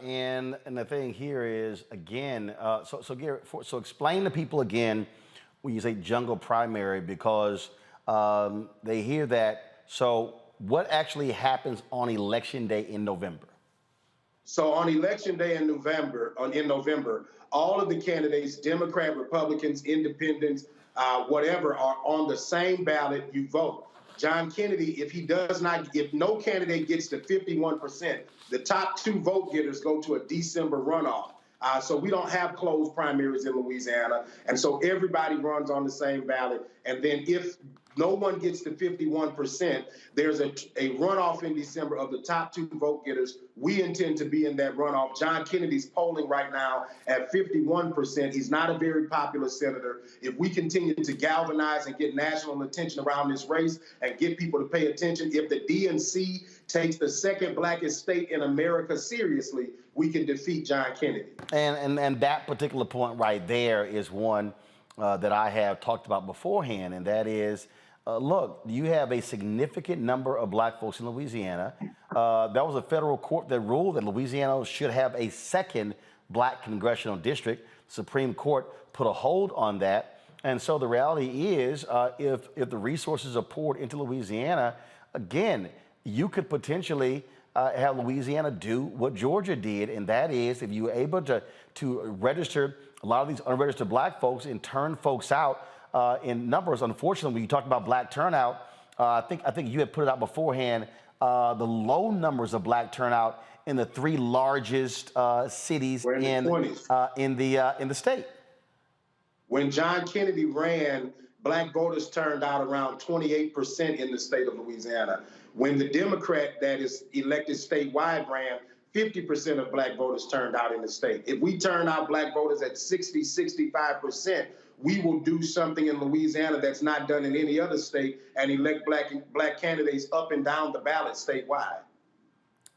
And the thing here is, again, so Gary, so explain to people again when you say jungle primary, because they hear that. So what actually happens on Election Day in November? So on Election Day in November, all of the candidates, Democrat, Republicans, Independents, whatever, are on the same ballot. You vote. John Kennedy, if no candidate gets to 51%, the top two vote getters go to a December runoff. So we don't have closed primaries in Louisiana. And so everybody runs on the same ballot. And then if no one gets to 51%, there's a runoff in December of the top two vote getters. We intend to be in that runoff. John Kennedy's polling right now at 51%. He's not a very popular senator. If we continue to galvanize and get national attention around this race and get people to pay attention, if the DNC takes the second blackest state in America seriously, we can defeat John Kennedy. And that particular point right there is one that I have talked about beforehand, and that is, look, you have a significant number of black folks in Louisiana. That was a federal court that ruled that Louisiana should have a second black congressional district. Supreme Court put a hold on that. And so the reality is, if the resources are poured into Louisiana, again, you could potentially have Louisiana do what Georgia did, and that is, if you were able to register a lot of these unregistered black folks and turn folks out in numbers. Unfortunately, when you talked about black turnout, I think you had put it out beforehand. The low numbers of black turnout in the 3 largest cities in the state. When John Kennedy ran, black voters turned out around 28% in the state of Louisiana. When the Democrat that is elected statewide ran, 50% of black voters turned out in the state. If we turn out black voters at 65%, we will do something in Louisiana that's not done in any other state and elect black candidates up and down the ballot statewide.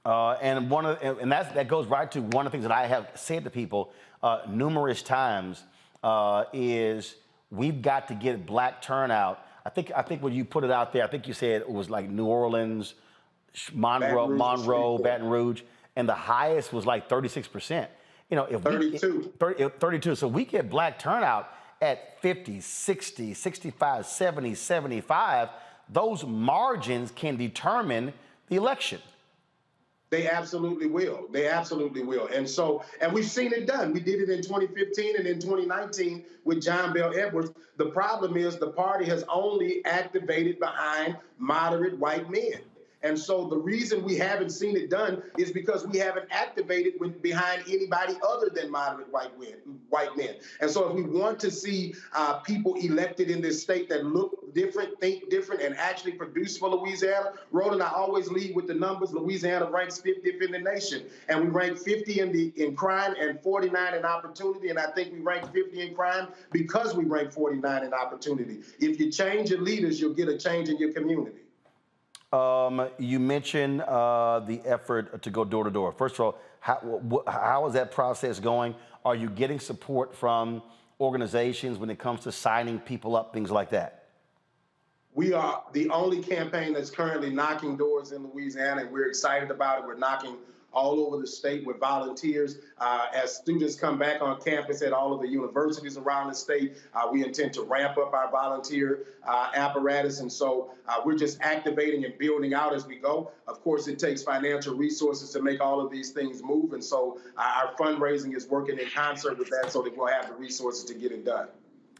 And that goes right to one of the things that I have said to people numerous times is we've got to get black turnout. I think when you put it out there, I think you said it was like New Orleans, Monroe, Baton Rouge, and the highest was like 36%. You know, if 32. So we get black turnout at 50, 60, 65, 70, 75, those margins can determine the election. They absolutely will. They absolutely will. And we've seen it done. We did it in 2015 and in 2019 with John Bell Edwards. The problem is the party has only activated behind moderate white men. And so the reason we haven't seen it done is because we haven't activated behind anybody other than moderate white men. And so if we want to see people elected in this state that look different, think different, and actually produce for Louisiana, Roland, I always lead with the numbers. Louisiana ranks 50th in the nation. And we rank 50 in crime and 49 in opportunity. And I think we rank 50 in crime because we rank 49 in opportunity. If you change your leaders, you'll get a change in your community. You mentioned the effort to go door to door. First of all, how is that process going? Are you getting support from organizations when it comes to signing people up, things like that? We are the only campaign that's currently knocking doors in Louisiana, and we're excited about it. We're knocking all over the state with volunteers. As students come back on campus at all of the universities around the state, we intend to ramp up our volunteer apparatus. And so we're just activating and building out as we go. Of course, it takes financial resources to make all of these things move. And so our fundraising is working in concert with that so that we'll have the resources to get it done.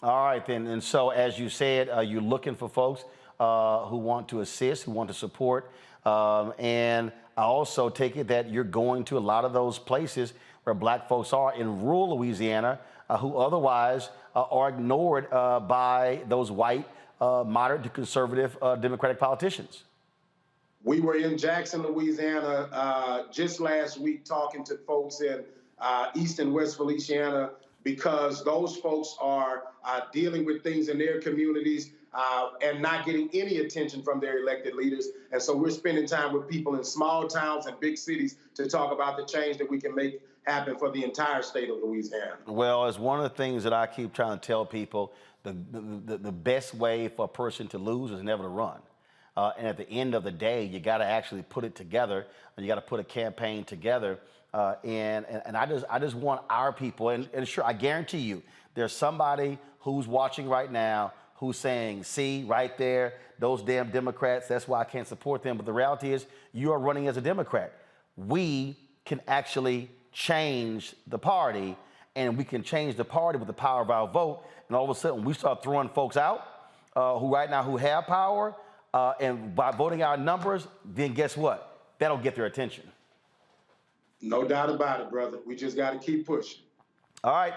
All right, then. And so, as you said, you're looking for folks who want to assist, who want to support. And I also take it that you're going to a lot of those places where black folks are in rural Louisiana who otherwise are ignored by those white, moderate to conservative Democratic politicians. We were in Jackson, Louisiana just last week talking to folks in East and West Feliciana because those folks are dealing with things in their communities and not getting any attention from their elected leaders. And so we're spending time with people in small towns and big cities to talk about the change that we can make happen for the entire state of Louisiana. Well, it's one of the things that I keep trying to tell people, the best way for a person to lose is never to run. And at the end of the day, you got to actually put it together, and you got to put a campaign together. And I just want our people, and sure, I guarantee you, there's somebody who's watching right now who's saying, see, right there, those damn Democrats, that's why I can't support them. But the reality is, you are running as a Democrat. We can actually change the party, and we can change the party with the power of our vote. And all of a sudden, we start throwing folks out who have power, and by voting our numbers, then guess what? That'll get their attention. No doubt about it, brother. We just got to keep pushing. All right.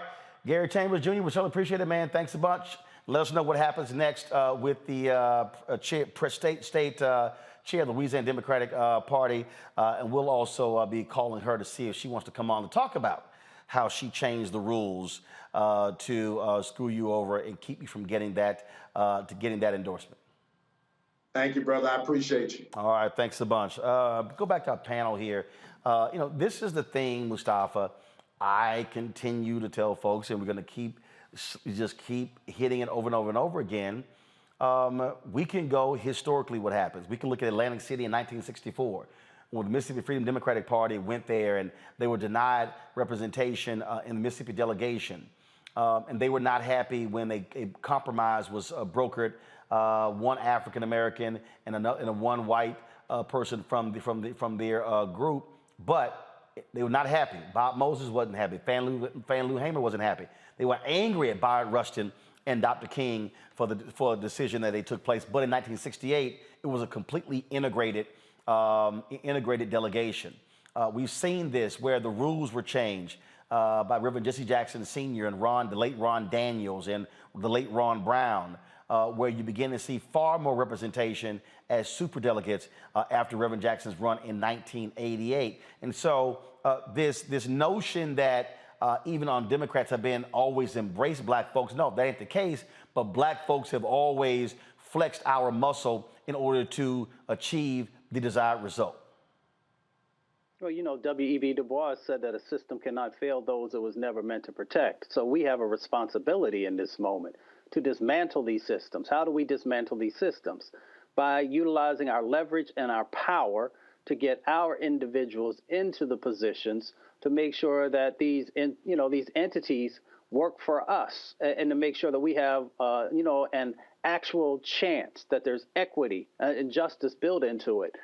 Gary Chambers, Jr., we certainly appreciate it, man. Thanks a bunch. Let us know what happens next with the state chair of the Louisiana Democratic Party. And we'll also be calling her to see if she wants to come on to talk about how she changed the rules to screw you over and keep you from getting that endorsement. Thank you, brother. I appreciate you. All right. Thanks a bunch. Go back to our panel here. This is the thing, Mustafa. I continue to tell folks, and we're going to just keep hitting it over and over and over again. We can go historically what happens. We can look at Atlantic City in 1964 when the Mississippi Freedom Democratic Party went there and they were denied representation in the Mississippi delegation. And they were not happy when a compromise was brokered, one African American and one white person from their group, but they were not happy. Bob Moses wasn't happy. Fannie Lou Hamer wasn't happy. They were angry at Bayard Rustin and Dr. King for a decision that they took place. But in 1968, it was a completely integrated delegation. We've seen this where the rules were changed by Reverend Jesse Jackson Sr. and the late Ron Daniels and the late Ron Brown, where you begin to see far more representation as superdelegates after Reverend Jackson's run in 1988. And so this notion that even on Democrats have been always embraced black folks, no, that ain't the case, but black folks have always flexed our muscle in order to achieve the desired result. Well, you know, W.E.B. Du Bois said that a system cannot fail those it was never meant to protect. So we have a responsibility in this moment to dismantle these systems. How do we dismantle these systems? By utilizing our leverage and our power to get our individuals into the positions to make sure that these entities work for us, and to make sure that we have, an actual chance, that there's equity and justice built into it.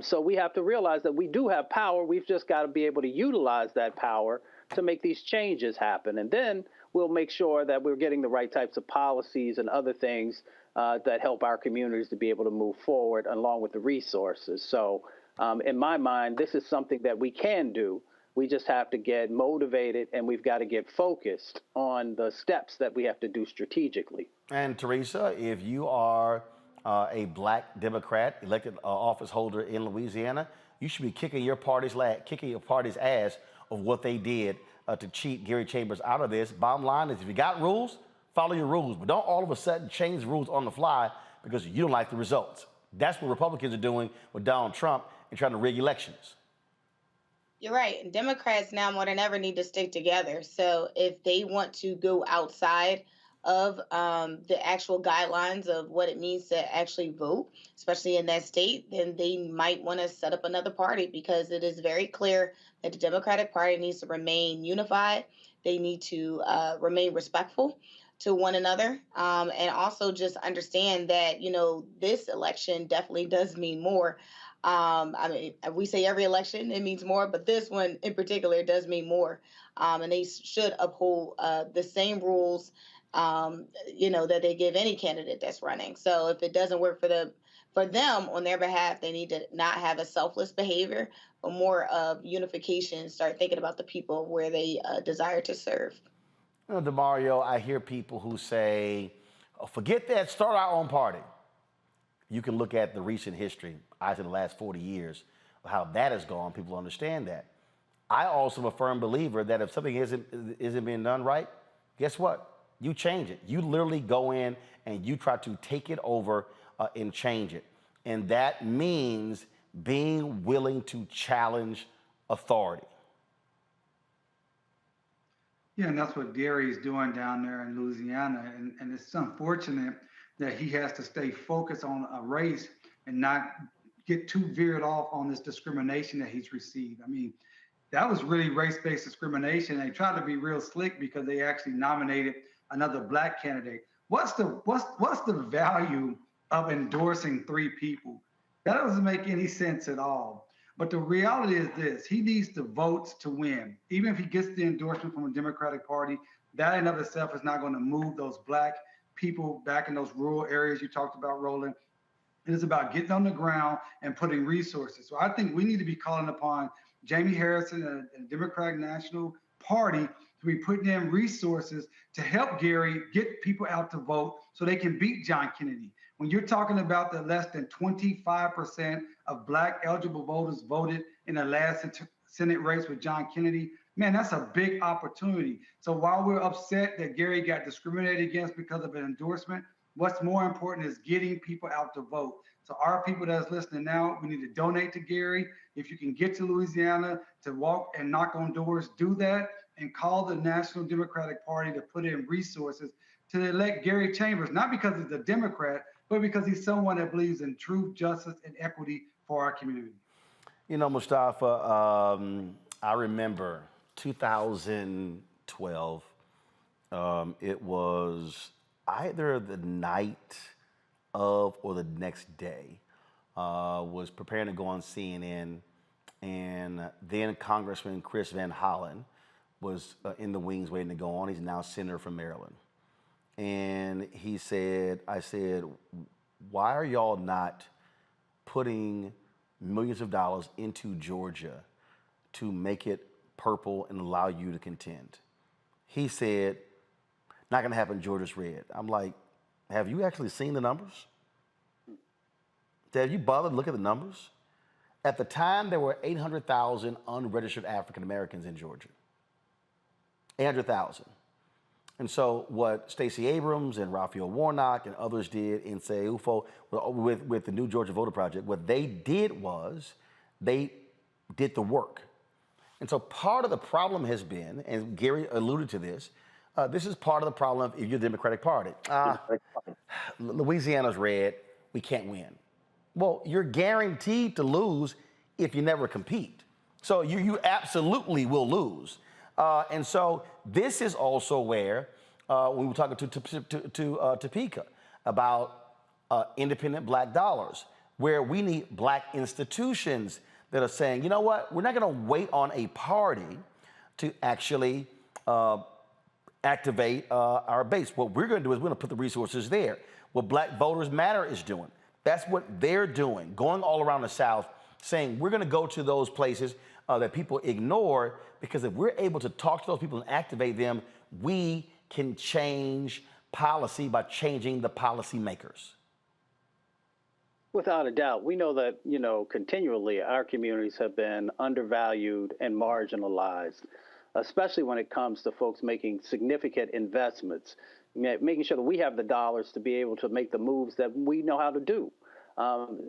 So we have to realize that we do have power. We've just got to be able to utilize that power to make these changes happen. And then we'll make sure that we're getting the right types of policies and other things that help our communities to be able to move forward along with the resources. So in my mind, this is something that we can do. We just have to get motivated, and we've got to get focused on the steps that we have to do strategically. And Teresa, if you are a black Democrat elected office holder in Louisiana, you should be kicking your party's ass of what they did to cheat Gary Chambers out of this. Bottom line is, if you got rules, follow your rules, but don't all of a sudden change the rules on the fly because you don't like the results. That's what Republicans are doing with Donald Trump and trying to rig elections. You're right. And Democrats now more than ever need to stick together. So if they want to go outside of the actual guidelines of what it means to actually vote, especially in that state, then they might want to set up another party, because it is very clear that the Democratic Party needs to remain unified. They need to remain respectful to one another, and also just understand that, this election definitely does mean more. I mean, we say every election it means more, but this one in particular does mean more. And they should uphold the same rules, that they give any candidate that's running. So if it doesn't work for them on their behalf, they need to not have a selfless behavior, but more of unification. Start thinking about the people where they desire to serve. DeMario, I hear people who say, forget that, start our own party. You can look at the recent history, I think the last 40 years, of how that has gone. People understand that. I also am a firm believer that if something isn't being done right, guess what? You change it. You literally go in and you try to take it over and change it. And that means being willing to challenge authority. Yeah, and that's what Gary's doing down there in Louisiana. And it's unfortunate that he has to stay focused on a race and not get too veered off on this discrimination that he's received. I mean, that was really race-based discrimination. They tried to be real slick because they actually nominated another black candidate. What's the value of endorsing 3 people? That doesn't make any sense at all. But the reality is this: he needs the votes to win. Even if he gets the endorsement from the Democratic Party, that in of itself is not going to move those black people back in those rural areas you talked about, Roland. It is about getting on the ground and putting resources. So I think we need to be calling upon Jamie Harrison and the Democratic National Party to be putting in resources to help Gary get people out to vote so they can beat John Kennedy. When you're talking about the less than 25% of black eligible voters voted in the last Senate race with John Kennedy, man, that's a big opportunity. So while we're upset that Gary got discriminated against because of an endorsement, what's more important is getting people out to vote. So our people that's listening now, we need to donate to Gary. If you can get to Louisiana to walk and knock on doors, do that, and call the National Democratic Party to put in resources to elect Gary Chambers, not because he's a Democrat, but because he's someone that believes in truth, justice, and equity for our community. You know, Mustafa, I remember 2012. It was either the night of or the next day. Was preparing to go on CNN, and then Congressman Chris Van Hollen was in the wings waiting to go on. He's now senator from Maryland. and I said, why are y'all not putting millions of dollars into Georgia to make it purple and allow you to contend? He said, not gonna happen, Georgia's red. I'm like, have you actually seen the numbers? Have you bothered to look at the numbers? At the time, there were 800,000 unregistered African Americans in Georgia. 800,000. And so what Stacey Abrams and Raphael Warnock and others did in say UFO with the New Georgia Voter Project, what they did was they did the work. And so part of the problem has been, and Gary alluded to this, this is part of the problem if you're the Democratic Party. Louisiana's red, we can't win. Well, you're guaranteed to lose if you never compete. So you absolutely will lose. And so this is also where we were talking to Topeka about independent black dollars, where we need black institutions that are saying, you know what, we're not going to wait on a party to actually activate our base. What we're going to do is we're going to put the resources there. What Black Voters Matter is doing, that's what they're doing, going all around the South, saying we're going to go to those places that people ignore, because if we're able to talk to those people and activate them, we can change policy by changing the policymakers. Without a doubt, we know that, continually our communities have been undervalued and marginalized, especially when it comes to folks making significant investments, making sure that we have the dollars to be able to make the moves that we know how to do.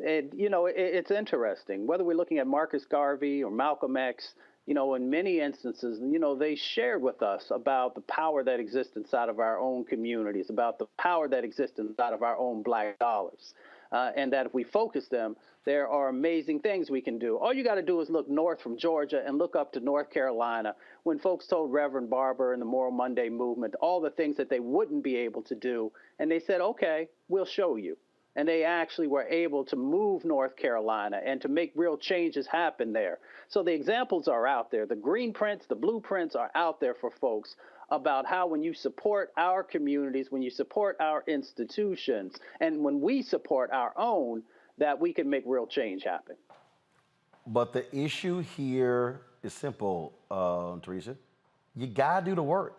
It's interesting, whether we're looking at Marcus Garvey or Malcolm X, in many instances, they shared with us about the power that exists inside of our own communities, about the power that exists inside of our own black dollars. And that if we focus them, there are amazing things we can do. All you got to do is look north from Georgia and look up to North Carolina when folks told Reverend Barber and the Moral Monday movement all the things that they wouldn't be able to do. And they said, okay, we'll show you. And they actually were able to move North Carolina and to make real changes happen there. So the examples are out there. The green prints, the blueprints are out there for folks about how when you support our communities, when you support our institutions, and when we support our own, that we can make real change happen. But the issue here is simple, Teresa. You gotta do the work.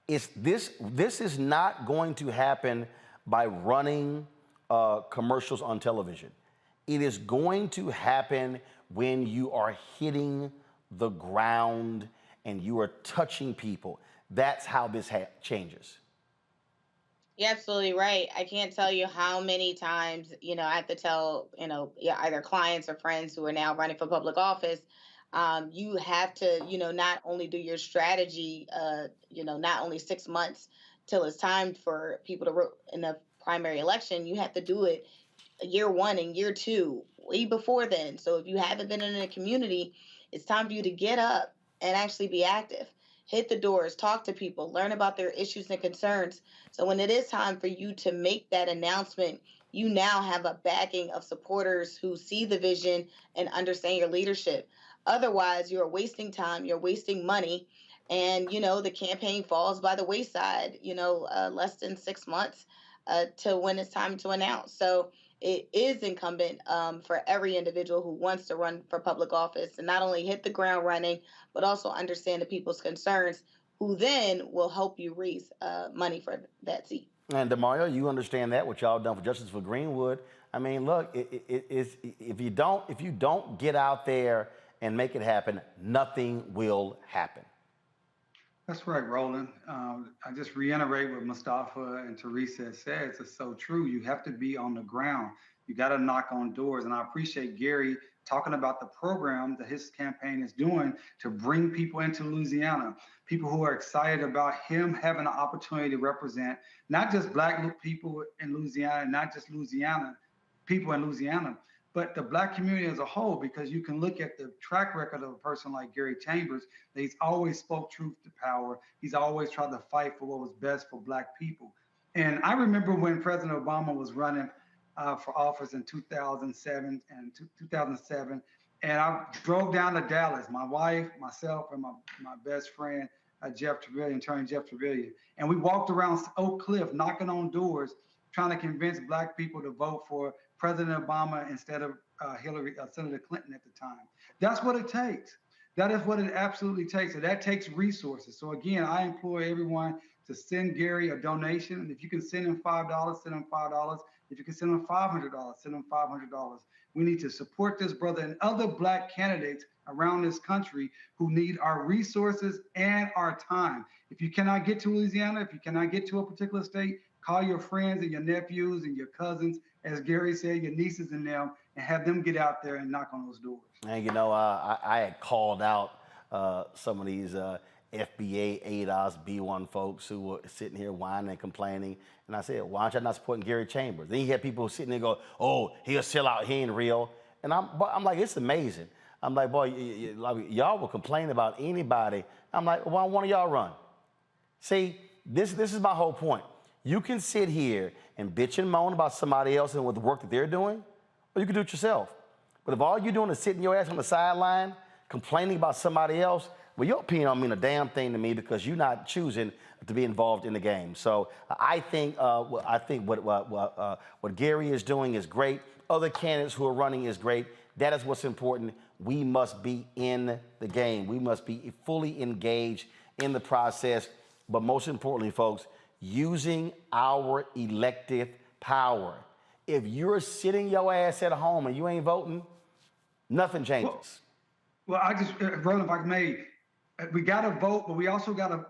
This is not going to happen by running commercials on television. It is going to happen when you are hitting the ground and you are touching people. That's how this changes. You're absolutely right. I can't tell you how many times, I have to tell, either clients or friends who are now running for public office, you have to, not only do your strategy, not only 6 months till it's time for people to vote in the primary election, you have to do it year one and year two, way before then. So if you haven't been in a community, it's time for you to get up and actually be active. Hit the doors, talk to people, learn about their issues and concerns. So when it is time for you to make that announcement, you now have a backing of supporters who see the vision and understand your leadership. Otherwise, you're wasting time, you're wasting money, and, the campaign falls by the wayside, less than 6 months to when it's time to announce. So it is incumbent for every individual who wants to run for public office to not only hit the ground running, but also understand the people's concerns, who then will help you raise money for that seat. And DeMario, you understand that, what y'all done for Justice for Greenwood. I mean, look, if you don't get out there and make it happen, nothing will happen. That's right, Roland. I just reiterate what Mustafa and Teresa said. It's so true. You have to be on the ground. You got to knock on doors. And I appreciate Gary talking about the program that his campaign is doing to bring people into Louisiana, people who are excited about him having an opportunity to represent not just Black people in Louisiana, not just people in Louisiana, but the Black community as a whole, because you can look at the track record of a person like Gary Chambers, that he's always spoke truth to power. He's always tried to fight for what was best for Black people. And I remember when President Obama was running for office in 2007, and I drove down to Dallas, my wife, myself, and my best friend, Jeff Trevilian, Attorney Jeff Trevilian. And we walked around Oak Cliff knocking on doors, trying to convince Black people to vote for President Obama instead of Senator Clinton at the time. That's what it takes. That is what it absolutely takes. And that takes resources. So again, I implore everyone to send Gary a donation. And if you can send him $5, send him $5. If you can send him $500, send him $500. We need to support this brother and other Black candidates around this country who need our resources and our time. If you cannot get to Louisiana, if you cannot get to a particular state, call your friends and your nephews and your cousins, as Gary said, your nieces and them, and have them get out there and knock on those doors. And you know, I had called out some of these FBA, ADOS, B1 folks who were sitting here whining and complaining. And I said, why aren't you not supporting Gary Chambers? Then you had people sitting there go, oh, he'll sell out, he ain't real. And I'm like, it's amazing. I'm like, boy, y'all will complain about anybody. I'm like, why don't one of y'all run? See, this is my whole point. You can sit here and bitch and moan about somebody else and with the work that they're doing, or you can do it yourself. But if all you're doing is sitting your ass on the sideline, complaining about somebody else, well, your opinion don't mean a damn thing to me because you're not choosing to be involved in the game. So I think what Gary is doing is great. Other candidates who are running is great. That is what's important. We must be in the game. We must be fully engaged in the process. But most importantly, folks, using our elective power. If you're sitting your ass at home and you ain't voting, nothing changes. Well, I just, Roland, if I may, we got to vote, but we also got to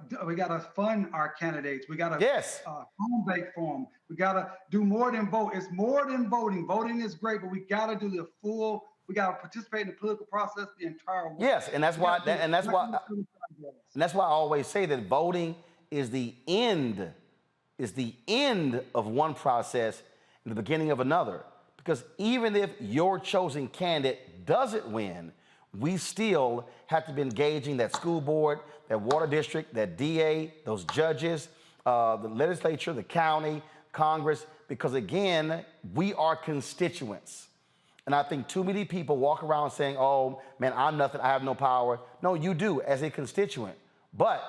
fund our candidates. We got to home bake for them. We got to do more than vote. It's more than voting. Voting is great, but we got to do the full. We got to participate in the political process the entire way. Yes, and that's why I always say that voting is the end of one process and the beginning of another. Because even if your chosen candidate doesn't win, we still have to be engaging that school board, that water district, that DA, those judges, the legislature, the county, Congress, because again, we are constituents. And I think too many people walk around saying, oh, man, I'm nothing, I have no power. No, you do as a constituent. But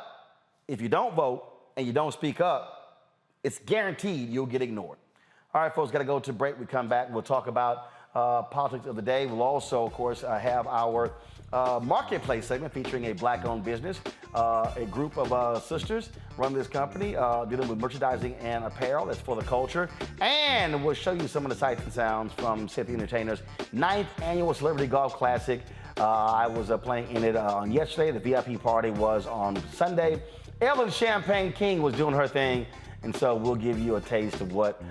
if you don't vote and you don't speak up, it's guaranteed you'll get ignored. All right, folks, got to go to break. We come back, we'll talk about politics of the day. We'll also, of course, have our marketplace segment featuring a Black-owned business. A group of sisters run this company dealing with merchandising and apparel. That's for the culture. And we'll show you some of the sights and sounds from City Entertainers' 9th annual Celebrity Golf Classic. I was playing in it on yesterday. The VIP party was on Sunday. Ellen Champagne King was doing her thing. And so we'll give you a taste of what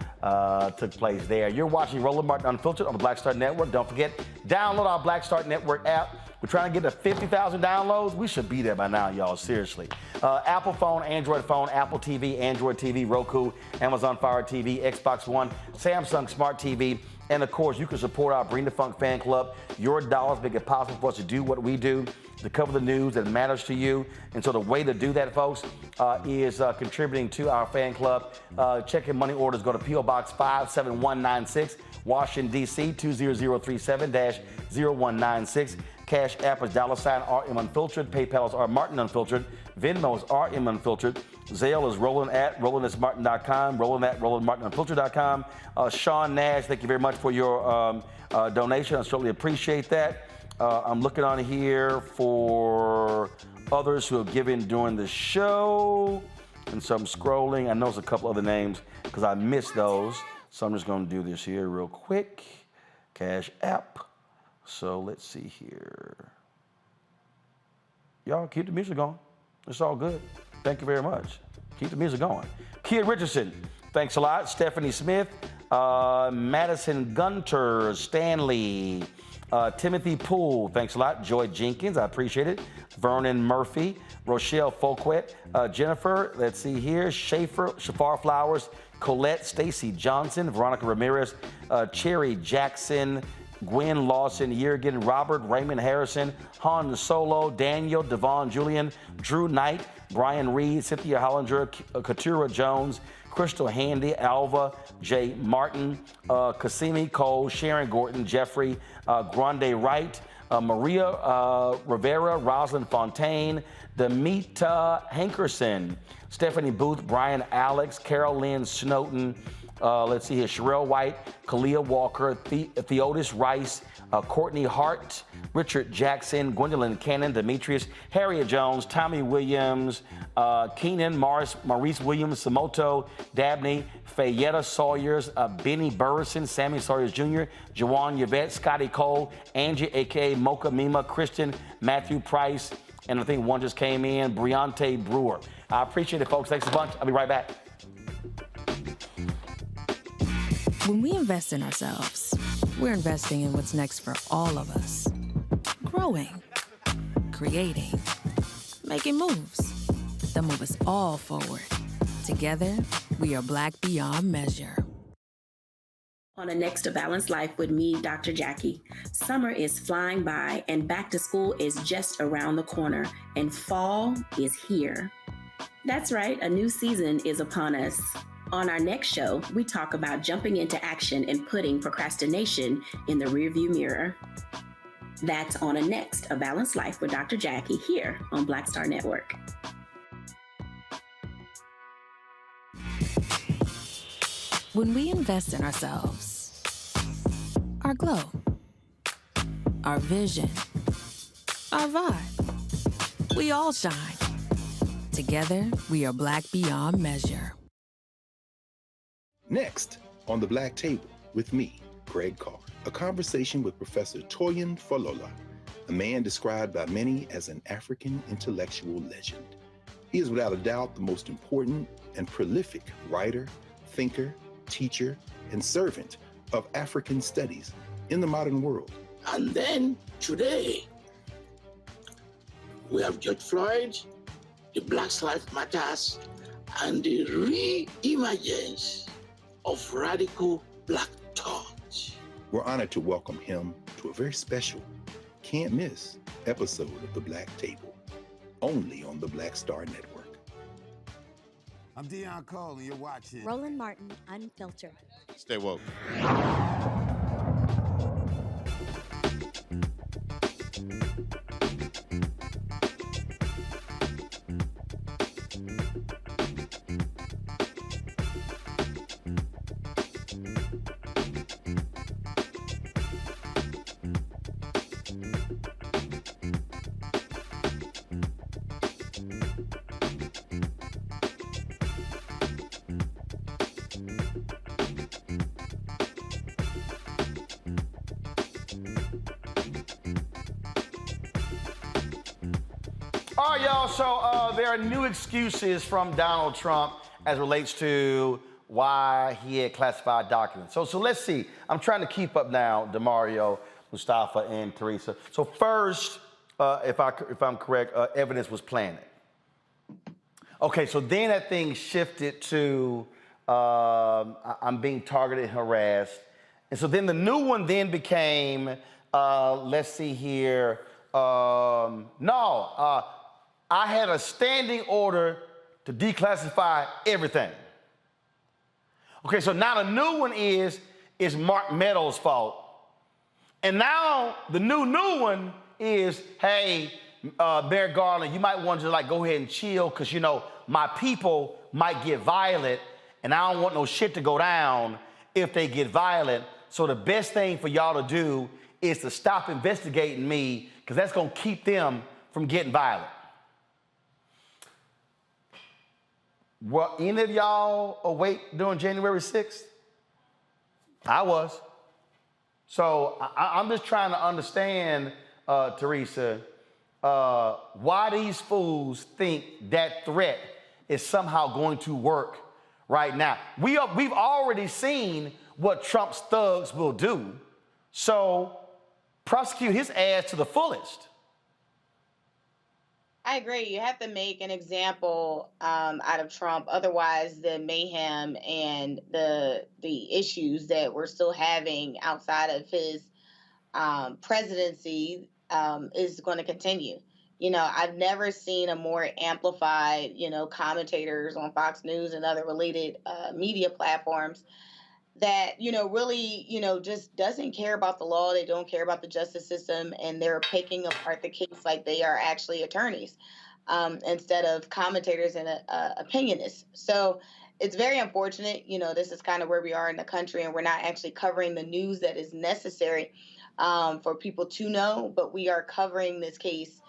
took place there. You're watching Roland Martin Unfiltered on the Black Star Network. Don't forget, download our Black Star Network app. We're trying to get to 50,000 downloads. We should be there by now, y'all, seriously. Apple phone, Android phone, Apple TV, Android TV, Roku, Amazon Fire TV, Xbox One, Samsung Smart TV. And of course, you can support our Bring the Funk fan club. Your dollars make it possible for us to do what we do, to cover the news that matters to you. And so the way to do that, folks, is contributing to our fan club. Check in money orders. Go to P.O. Box 57196, Washington, D.C., 20037-0196. Cash App is $RM Unfiltered. PayPal is R Martin Unfiltered. Venmo is RM Unfiltered. Zelle is Roland at RolandSMartin.com. Roland at RolandMartinUnfiltered.com. Sean Nash, thank you very much for your donation. I certainly appreciate that. I'm looking on here for others who have given during the show. And so I'm scrolling. I know there's a couple other names because I missed those. So I'm just going to do this here real quick. Cash App. So let's see here. Y'all keep the music going. It's all good. Thank you very much. Keep the music going. Kia Richardson, thanks a lot. Stephanie Smith, Madison Gunter, Stanley, Timothy Poole, thanks a lot. Joy Jenkins, I appreciate it. Vernon Murphy, Rochelle Folquet, Jennifer, let's see here, Shafar Flowers, Colette, Stacy Johnson, Veronica Ramirez, Cherry Jackson, Gwen Lawson, Yergin, Robert, Raymond Harrison, Han Solo, Daniel, Devon Julian, Drew Knight, Brian Reed, Cynthia Hollinger, Katura Jones, Crystal Handy, Alva, Jay Martin, Kasimi Cole, Sharon Gordon, Jeffrey, Grande Wright, Maria Rivera, Rosalind Fontaine, Demita Hankerson, Stephanie Booth, Brian Alex, Carol Lynn Snowden, let's see here, Sherelle White, Kalia Walker, Theodis Rice, Courtney Hart, Richard Jackson, Gwendolyn Cannon, Demetrius, Harriet Jones, Tommy Williams, Keenan, Maurice Williams, Samoto, Dabney, Fayetta Sawyers, Benny Burrison, Sammy Sawyers Jr., Jawan Yvette, Scotty Cole, Angie, a.k.a. Mocha Mima, Christian, Matthew Price, and I think one just came in, Briante Brewer. I appreciate it, folks. Thanks a bunch. I'll be right back. When we invest in ourselves, we're investing in what's next for all of us. Growing, creating, making moves that move us all forward. Together, we are Black beyond measure. On the next A Balanced Life with me, Dr. Jackie. Summer is flying by and back to school is just around the corner and fall is here. That's right, a new season is upon us. On our next show, we talk about jumping into action and putting procrastination in the rearview mirror. That's on a next A Balanced Life with Dr. Jackie here on Black Star Network. When we invest in ourselves, our glow, our vision, our vibe, we all shine. Together, we are Black beyond measure. Next, on the Black Table, with me, Greg Carr, a conversation with Professor Toyin Falola, a man described by many as an African intellectual legend. He is without a doubt the most important and prolific writer, thinker, teacher, and servant of African studies in the modern world. And then today, we have George Floyd, the Black Lives Matters, and the re-emergence of radical Black thought. We're honored to welcome him to a very special, can't miss episode of The Black Table, only on the Black Star Network. I'm Deion Cole, and you're watching Roland Martin, Unfiltered. Stay woke. All right, y'all, so there are new excuses from Donald Trump as relates to why he had classified documents. So let's see. I'm trying to keep up now, DeMario, Mustafa, and Teresa. So first, if I'm correct, evidence was planted. Okay, so then that thing shifted to I'm being targeted and harassed. And so then the new one then became, let's see here, I had a standing order to declassify everything. Okay, so now the new one is Mark Meadows' fault. And now the new one is, hey, Mayor Garland, you might want to like go ahead and chill because, you know, my people might get violent and I don't want no shit to go down if they get violent. So the best thing for y'all to do is to stop investigating me because that's going to keep them from getting violent. Were any of y'all awake during January 6th? I was. So I'm just trying to understand, Teresa, why these fools think that threat is somehow going to work right now. We've already seen what Trump's thugs will do. So prosecute his ass to the fullest. I agree. You have to make an example out of Trump. Otherwise, the mayhem and the issues that we're still having outside of his presidency is going to continue. You know, I've never seen a more amplified, commentators on Fox News and other related media platforms that, really, just doesn't care about the law. They don't care about the justice system, and they're picking apart the case like they are actually attorneys, instead of commentators and opinionists. So it's very unfortunate. This is kind of where we are in the country, and we're not actually covering the news that is necessary for people to know, but we are covering this case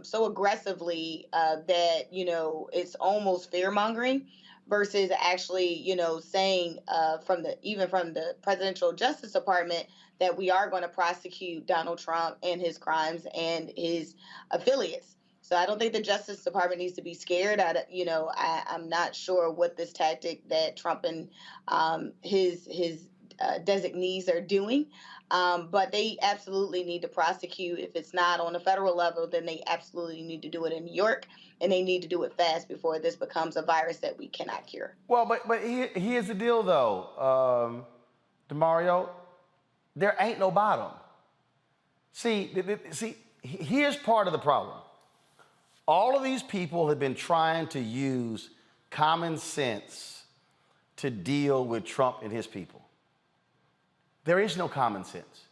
so aggressively that, it's almost fear mongering versus actually, saying from the Presidential Justice Department that we are going to prosecute Donald Trump and his crimes and his affiliates. So I don't think the Justice Department needs to be scared. I'm not sure what this tactic that Trump and his designees are doing, but they absolutely need to prosecute. If it's not on a federal level, then they absolutely need to do it in New York, and they need to do it fast before this becomes a virus that we cannot cure. Well, but here's the deal, though, DeMario. There ain't no bottom. See, here's part of the problem. All of these people have been trying to use common sense to deal with Trump and his people. There is no common sense.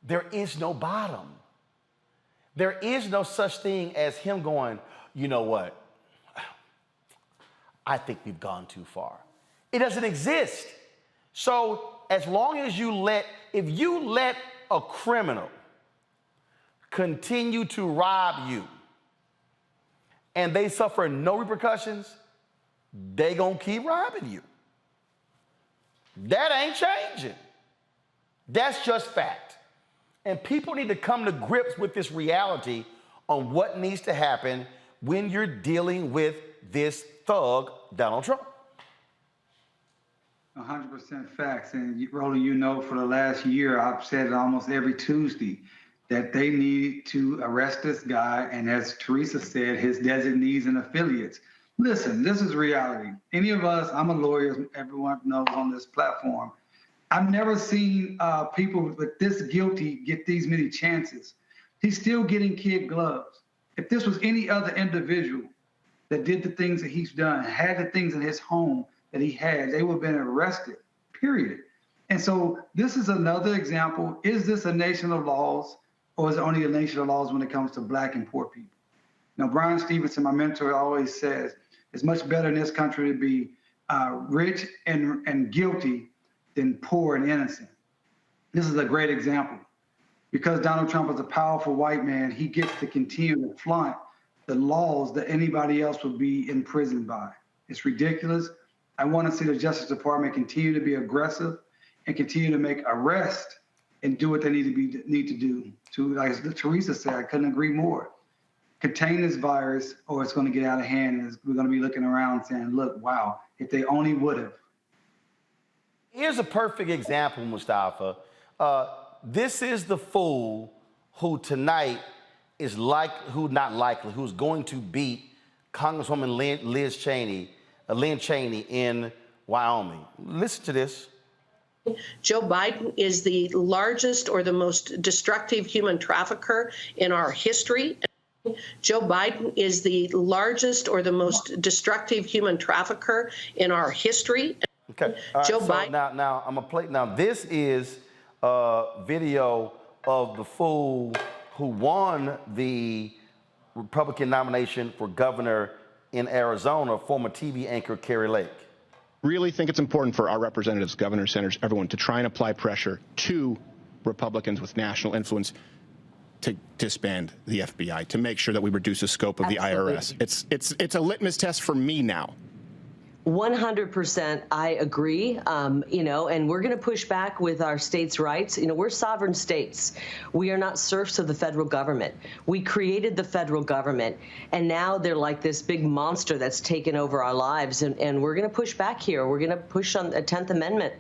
There is no bottom. There is no such thing as him going, you know what? I think we've gone too far. It doesn't exist. So as long as if you let a criminal continue to rob you and they suffer no repercussions, they gonna keep robbing you. That ain't changing. That's just fact. And people need to come to grips with this reality on what needs to happen when you're dealing with this thug, Donald Trump. 100% facts. And Roland, for the last year, I've said it almost every Tuesday that they need to arrest this guy. And as Teresa said, his designees and affiliates. Listen, this is reality. Any of us, I'm a lawyer, everyone knows on this platform. I've never seen people with this guilty get these many chances. He's still getting kid gloves. If this was any other individual that did the things that he's done, had the things in his home that he had, they would have been arrested, period. And so this is another example. Is this a nation of laws, or is it only a nation of laws when it comes to Black and poor people? Now, Brian Stevenson, my mentor, always says, it's much better in this country to be rich and guilty than poor and innocent. This is a great example. Because Donald Trump is a powerful white man, he gets to continue to flaunt the laws that anybody else would be imprisoned by. It's ridiculous. I want to see the Justice Department continue to be aggressive and continue to make arrests and do what they need to do. Like Teresa said, I couldn't agree more. Contain this virus, or it's going to get out of hand, and we're going to be looking around saying, look, wow, if they only would have. Here's a perfect example, Mustafa. This is the fool who tonight is who's going to beat Congresswoman Lynn Cheney in Wyoming. Listen to this. Joe Biden is the largest or the most destructive human trafficker in our history. Joe Biden is the largest or the most destructive human trafficker in our history. Okay. Joe Biden. Now I'm gonna play. Now this is a video of the fool who won the Republican nomination for governor in Arizona, former TV anchor Carrie Lake. Really think it's important for our representatives, governors, senators, everyone to try and apply pressure to Republicans with national influence to disband the FBI, to make sure that we reduce the scope of the IRS. It's a litmus test for me now. 100%, I agree. And we're going to push back with our states' rights. We're sovereign states. We are not serfs of the federal government. We created the federal government, and now they're like this big monster that's taken over our lives. And we're going to push back here. We're going to push on the 10th Amendment.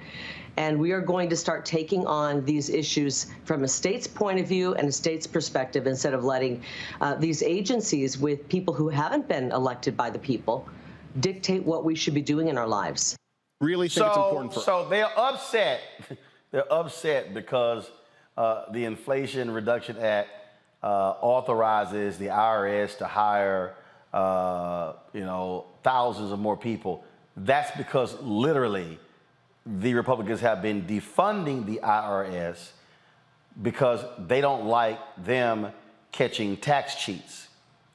And we are going to start taking on these issues from a state's point of view and a state's perspective, instead of letting these agencies with people who haven't been elected by the people dictate what we should be doing in our lives. Really think it's important for. So they're upset. They're upset because the Inflation Reduction Act authorizes the IRS to hire, thousands of more people. That's because literally the Republicans have been defunding the IRS because they don't like them catching tax cheats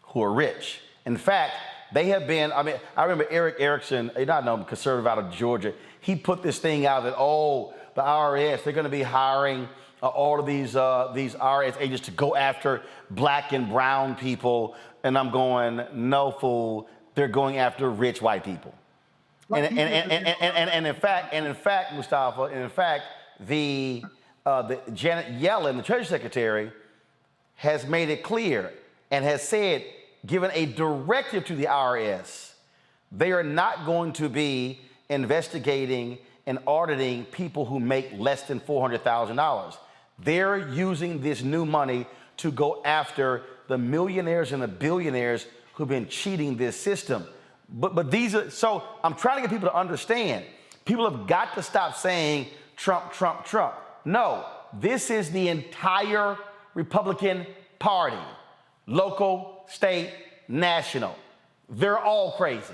who are rich. In fact, they have been, I mean, I remember Eric Erickson, not know, conservative out of Georgia, he put this thing out that, oh, the IRS, they're going to be hiring all of these IRS agents to go after black and brown people. And I'm going, no, fool, they're going after rich white people. And in fact, Mustafa, and in fact, the Janet Yellen, the Treasury Secretary, has made it clear and has said, given a directive to the IRS, they are not going to be investigating and auditing people who make less than $400,000. They're using this new money to go after the millionaires and the billionaires who've been cheating this system. But these are, so I'm trying to get people to understand, people have got to stop saying Trump, Trump, Trump. No, this is the entire Republican Party, local, state, national. They're all crazy.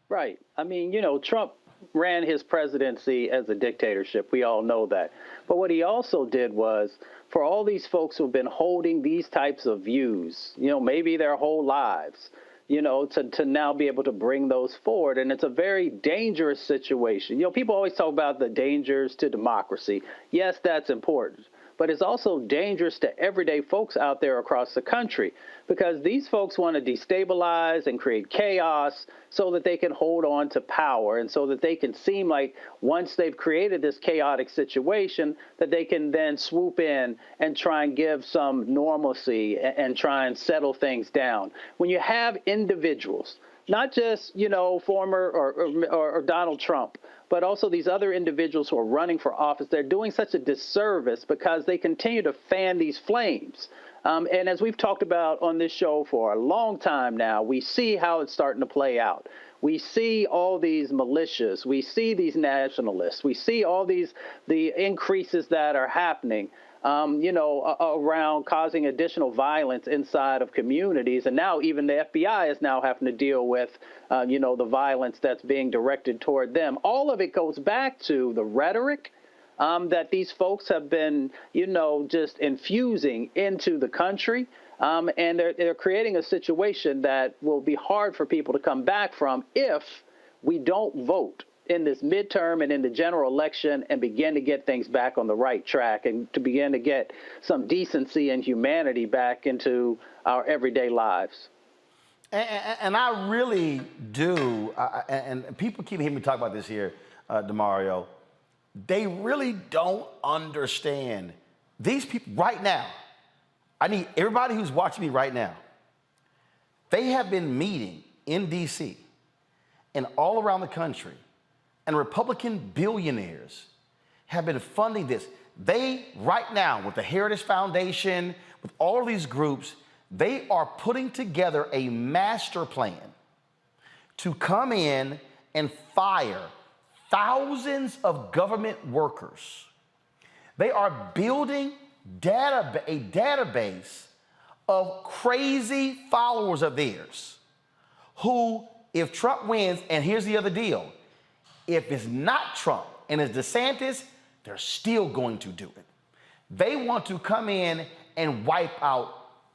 Right. I mean, you know, Trump ran his presidency as a dictatorship. We all know that. But what he also did was, for all these folks who've been holding these types of views, you know, maybe their whole lives, you know, to now be able to bring those forward. And it's a very dangerous situation. You know, people always talk about the dangers to democracy. Yes, that's important. But it's also dangerous to everyday folks out there across the country, because these folks want to destabilize and create chaos so that they can hold on to power, and so that they can seem like once they've created this chaotic situation that they can then swoop in and try and give some normalcy and try and settle things down. When you have individuals, not just, you know, former or Donald Trump, but also these other individuals who are running for office, they're doing such a disservice because they continue to fan these flames. And as we've talked about on this show for a long time now, we see how it's starting to play out. We see all these militias. We see these nationalists. We see all the increases that are happening, you know, around causing additional violence inside of communities. And now even the FBI is now having to deal with, you know, the violence that's being directed toward them. All of it goes back to the rhetoric that these folks have been, you know, just infusing into the country. And they're creating a situation that will be hard for people to come back from if we don't vote in this midterm and in the general election and begin to get things back on the right track and to begin to get some decency and humanity back into our everyday lives. And I really do, and people keep hearing me talk about this here, DeMario, they really don't understand. These people right now, I need everybody who's watching me right now, they have been meeting in D.C. and all around the country, and Republican billionaires have been funding this. They, right now, with the Heritage Foundation, with all of these groups, they are putting together a master plan to come in and fire thousands of government workers. They are building a database of crazy followers of theirs who, if Trump wins, and here's the other deal, if it's not Trump and it's DeSantis, they're still going to do it. They want to come in and wipe out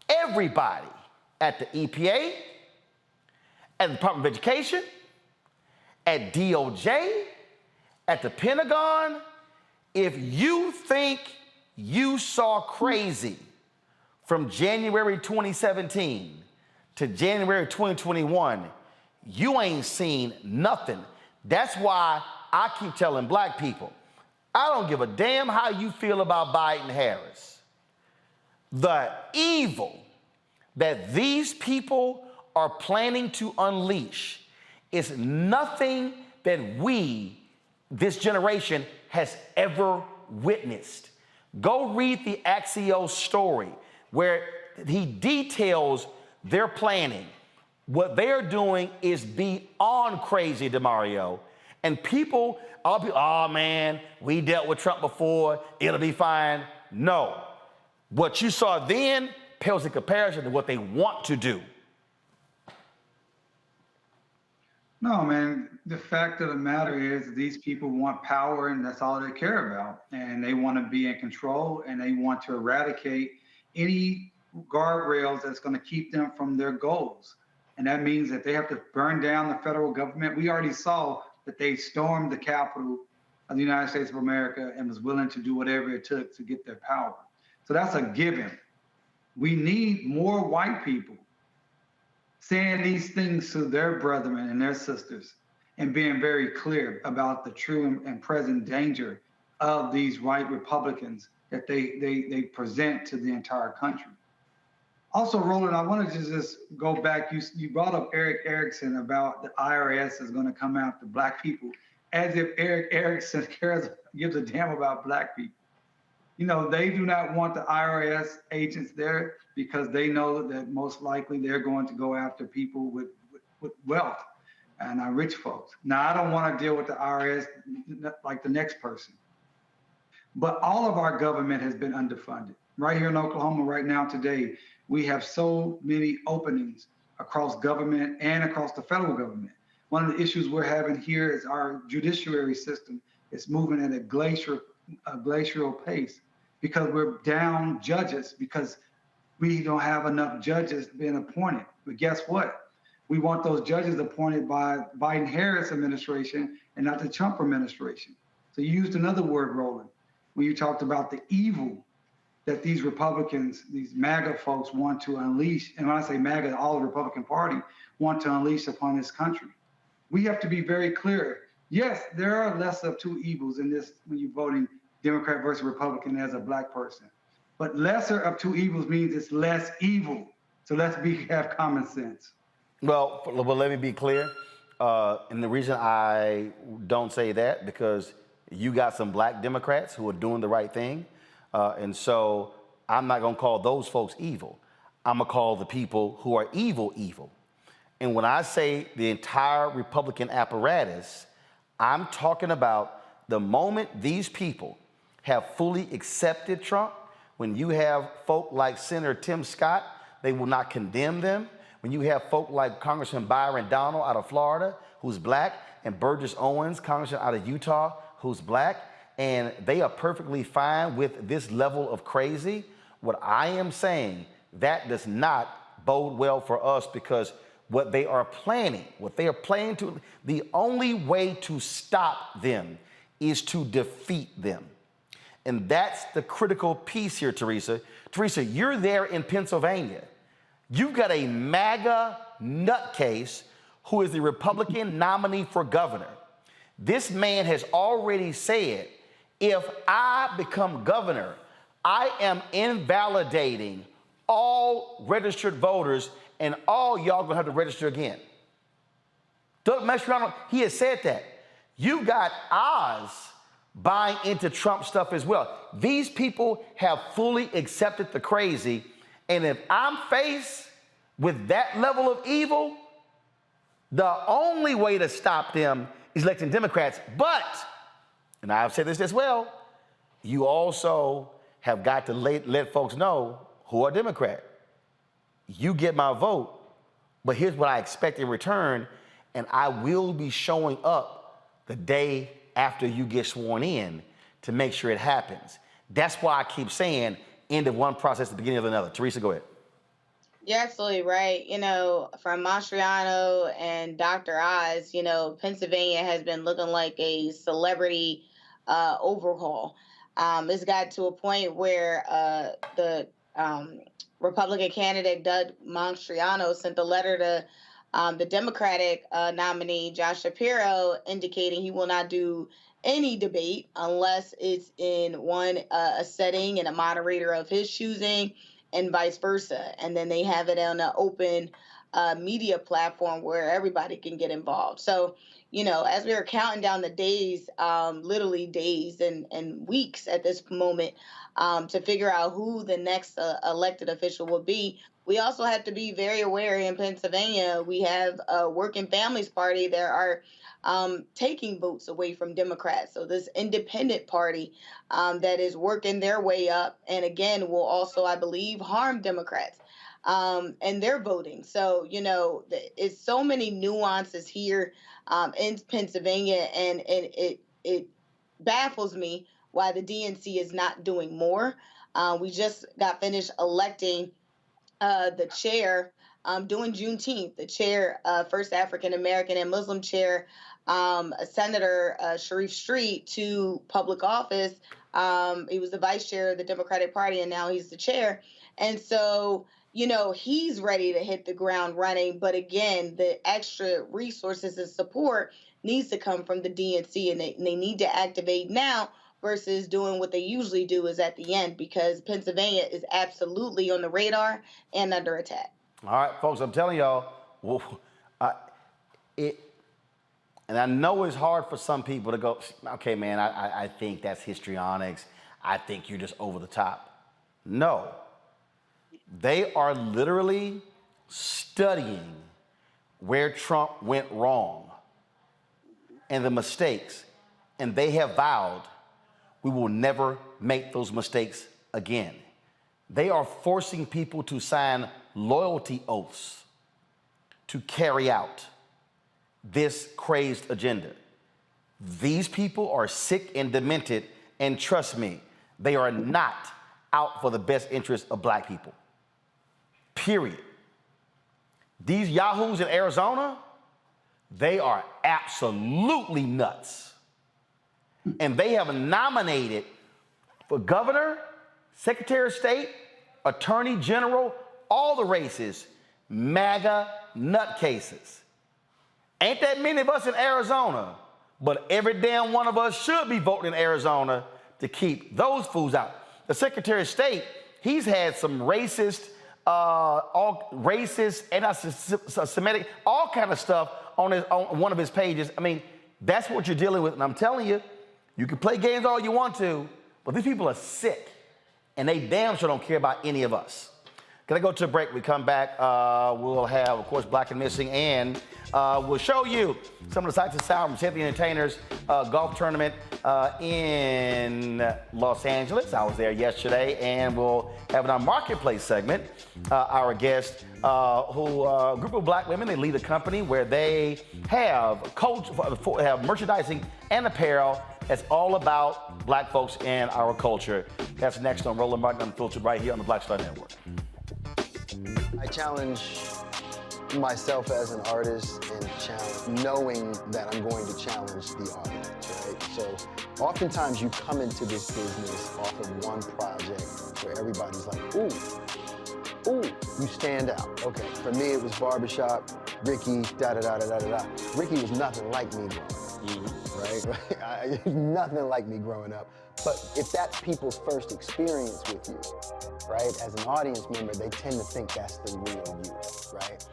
everybody at the EPA, at the Department of Education, at DOJ, at the Pentagon. If you think you saw crazy from January 2017 to January 2021, you ain't seen nothing. That's why I keep telling black people, I don't give a damn how you feel about Biden-Harris. The evil that these people are planning to unleash is nothing that this generation, has ever witnessed. Go read the Axios story where he details their planning. What they're doing is beyond crazy, DeMario. And people, oh man, we dealt with Trump before, it'll be fine. No. What you saw then pales in comparison to what they want to do. No, man, the fact of the matter is these people want power and that's all they care about. And they want to be in control and they want to eradicate any guardrails that's going to keep them from their goals. And that means that they have to burn down the federal government. We already saw that they stormed the Capitol of the United States of America and was willing to do whatever it took to get their power. So that's a given. We need more white people saying these things to their brethren and their sisters and being very clear about the true and present danger of these white Republicans that they present to the entire country. Also, Roland, I wanted to just go back. You brought up Eric Erickson about the IRS is going to come after black people, as if Eric Erickson gives a damn about black people. You know, they do not want the IRS agents there because they know that most likely they're going to go after people with wealth and rich folks. Now, I don't want to deal with the IRS like the next person, but all of our government has been underfunded. Right here in Oklahoma right now today, we have so many openings across government and across the federal government. One of the issues we're having here is our judiciary system is moving at a glacial pace because we're down judges because we don't have enough judges being appointed. But guess what? We want those judges appointed by Biden-Harris administration and not the Trump administration. So you used another word, Roland, when you talked about the evil that these Republicans, these MAGA folks want to unleash. And when I say MAGA, all the Republican Party want to unleash upon this country. We have to be very clear. Yes, there are less of two evils in this when you're voting Democrat versus Republican as a black person. But lesser of two evils means it's less evil. So let's have common sense. Well, let me be clear. And the reason I don't say that, because you got some black Democrats who are doing the right thing. And so I'm not going to call those folks evil. I'm going to call the people who are evil, evil. And when I say the entire Republican apparatus, I'm talking about the moment these people have fully accepted Trump, when you have folk like Senator Tim Scott, they will not condemn them. When you have folk like Congressman Byron Donald out of Florida, who's black, and Burgess Owens, Congressman out of Utah, who's black, and they are perfectly fine with this level of crazy. What I am saying, that does not bode well for us, because what they are planning to, the only way to stop them is to defeat them. And that's the critical piece here, Teresa. Teresa, you're there in Pennsylvania. You've got a MAGA nutcase who is the Republican nominee for governor. This man has already said, if I become governor, I am invalidating all registered voters, and all y'all gonna have to register again. Doug Mastriano, he has said that. You got Oz buying into Trump stuff as well. These people have fully accepted the crazy, and if I'm faced with that level of evil, the only way to stop them is electing Democrats. But, and I've said this as well, you also have got to let folks know who are Democrat. You get my vote, but here's what I expect in return, and I will be showing up the day after you get sworn in to make sure it happens. That's why I keep saying end of one process, the beginning of another. Teresa, go ahead. You're absolutely right. You know, from Mastriano and Dr. Oz, you know, Pennsylvania has been looking like a celebrity overhaul. It's got to a point where the Republican candidate Doug Mastriano sent a letter to the Democratic nominee, Josh Shapiro, indicating he will not do any debate unless it's in a setting and a moderator of his choosing, and vice versa. And then they have it on an open media platform where everybody can get involved. So, you know, as we are counting down the days, literally days and weeks at this moment, to figure out who the next elected official will be, we also have to be very aware in Pennsylvania. We have a Working Families Party that are taking votes away from Democrats. So this independent party that is working their way up, and again, will also, I believe, harm Democrats. and they're voting. So, it's so many nuances here in Pennsylvania, and it baffles me why the DNC is not doing more. We just got finished electing the chair during Juneteenth, the chair, first African American and Muslim chair, Senator Sharif Street, to public office. He was the vice chair of the Democratic Party, and now he's the chair. And so, he's ready to hit the ground running. But again, the extra resources and support needs to come from the DNC, and they need to activate now versus doing what they usually do is at the end, because Pennsylvania is absolutely on the radar and under attack. All right, folks, I'm telling y'all, and I know it's hard for some people to go, okay, man, I think that's histrionics. I think you're just over the top. No. They are literally studying where Trump went wrong and the mistakes, and they have vowed we will never make those mistakes again. They are forcing people to sign loyalty oaths to carry out this crazed agenda. These people are sick and demented, and trust me, they are not out for the best interest of black people. Period. These yahoos in Arizona, they are absolutely nuts. And they have nominated for governor, secretary of state, attorney general, all the races, MAGA nutcases. Ain't that many of us in Arizona, but every damn one of us should be voting in Arizona to keep those fools out. The secretary of state, he's had some racist, anti-Semitic, all kind of stuff on one of his pages. I mean, that's what you're dealing with, and I'm telling you, you can play games all you want to, but these people are sick, and they damn sure don't care about any of us. Gonna go to a break. We come back, we'll have, of course, Black and Missing, and we'll show you some of the sights and sounds from Cynthia Entertainers golf tournament in Los Angeles. I was there yesterday, and we'll have in our marketplace segment our guest, a group of black women. They lead a company where they have have merchandising and apparel that's all about black folks and our culture. That's next on Roland Martin Unfiltered, right here on the Black Star Network. I challenge myself as an artist and knowing that I'm going to challenge the audience, right? So oftentimes you come into this business off of one project where everybody's like, ooh, you stand out. Okay, for me it was Barbershop, Ricky, da-da-da-da-da-da-da. Ricky was nothing like me growing up, right? Nothing like me growing up. But if that's people's first experience with you, right, as an audience member, they tend to think that's the real you, right?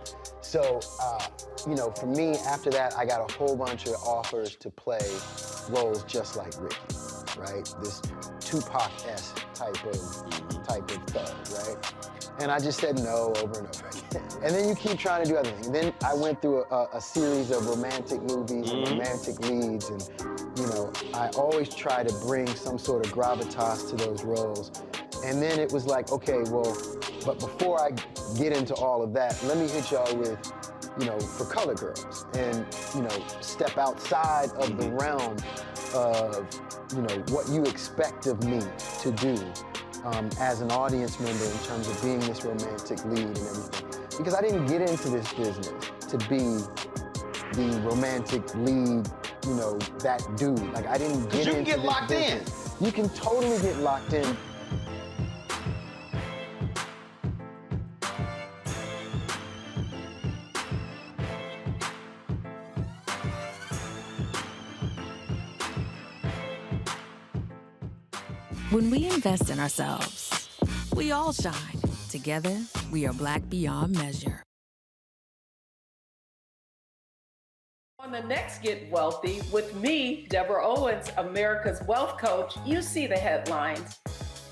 So, for me, after that, I got a whole bunch of offers to play roles just like Ricky, right? This Tupac-esque type of thug, right? And I just said no over and over again. And then you keep trying to do other things. Then I went through a series of romantic movies and romantic leads, and I always try to bring some sort of gravitas to those roles. And then it was like, okay, well, but before I get into all of that, let me hit y'all with, For Color Girls, and, step outside of the realm of, what you expect of me to do as an audience member in terms of being this romantic lead and everything. Because I didn't get into this business to be the romantic lead, that dude. Like, I didn't get into this business. You can get locked in. You can totally get locked in. When we invest in ourselves, we all shine. Together, we are Black beyond measure. On the next Get Wealthy with me, Deborah Owens, America's Wealth Coach, you see the headlines.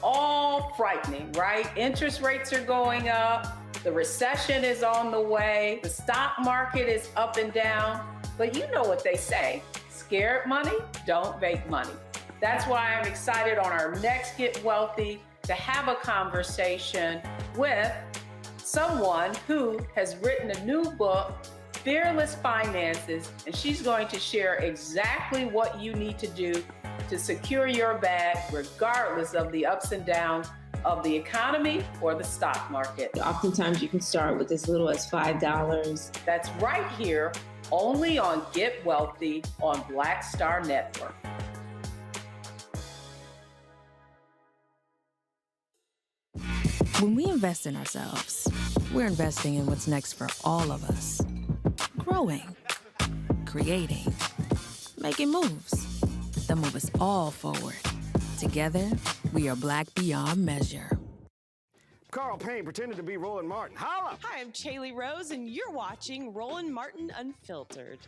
All frightening, right? Interest rates are going up. The recession is on the way. The stock market is up and down. But you know what they say, scared money don't make money. That's why I'm excited on our next Get Wealthy to have a conversation with someone who has written a new book, Fearless Finances, and she's going to share exactly what you need to do to secure your bag regardless of the ups and downs of the economy or the stock market. Oftentimes you can start with as little as $5. That's right here, only on Get Wealthy on Black Star Network. When we invest in ourselves, we're investing in what's next for all of us. Growing, creating, making moves that move us all forward. Together, we are Black beyond measure. Carl Payne pretended to be Roland Martin. Holla! Hi, I'm Chaley Rose, and you're watching Roland Martin Unfiltered.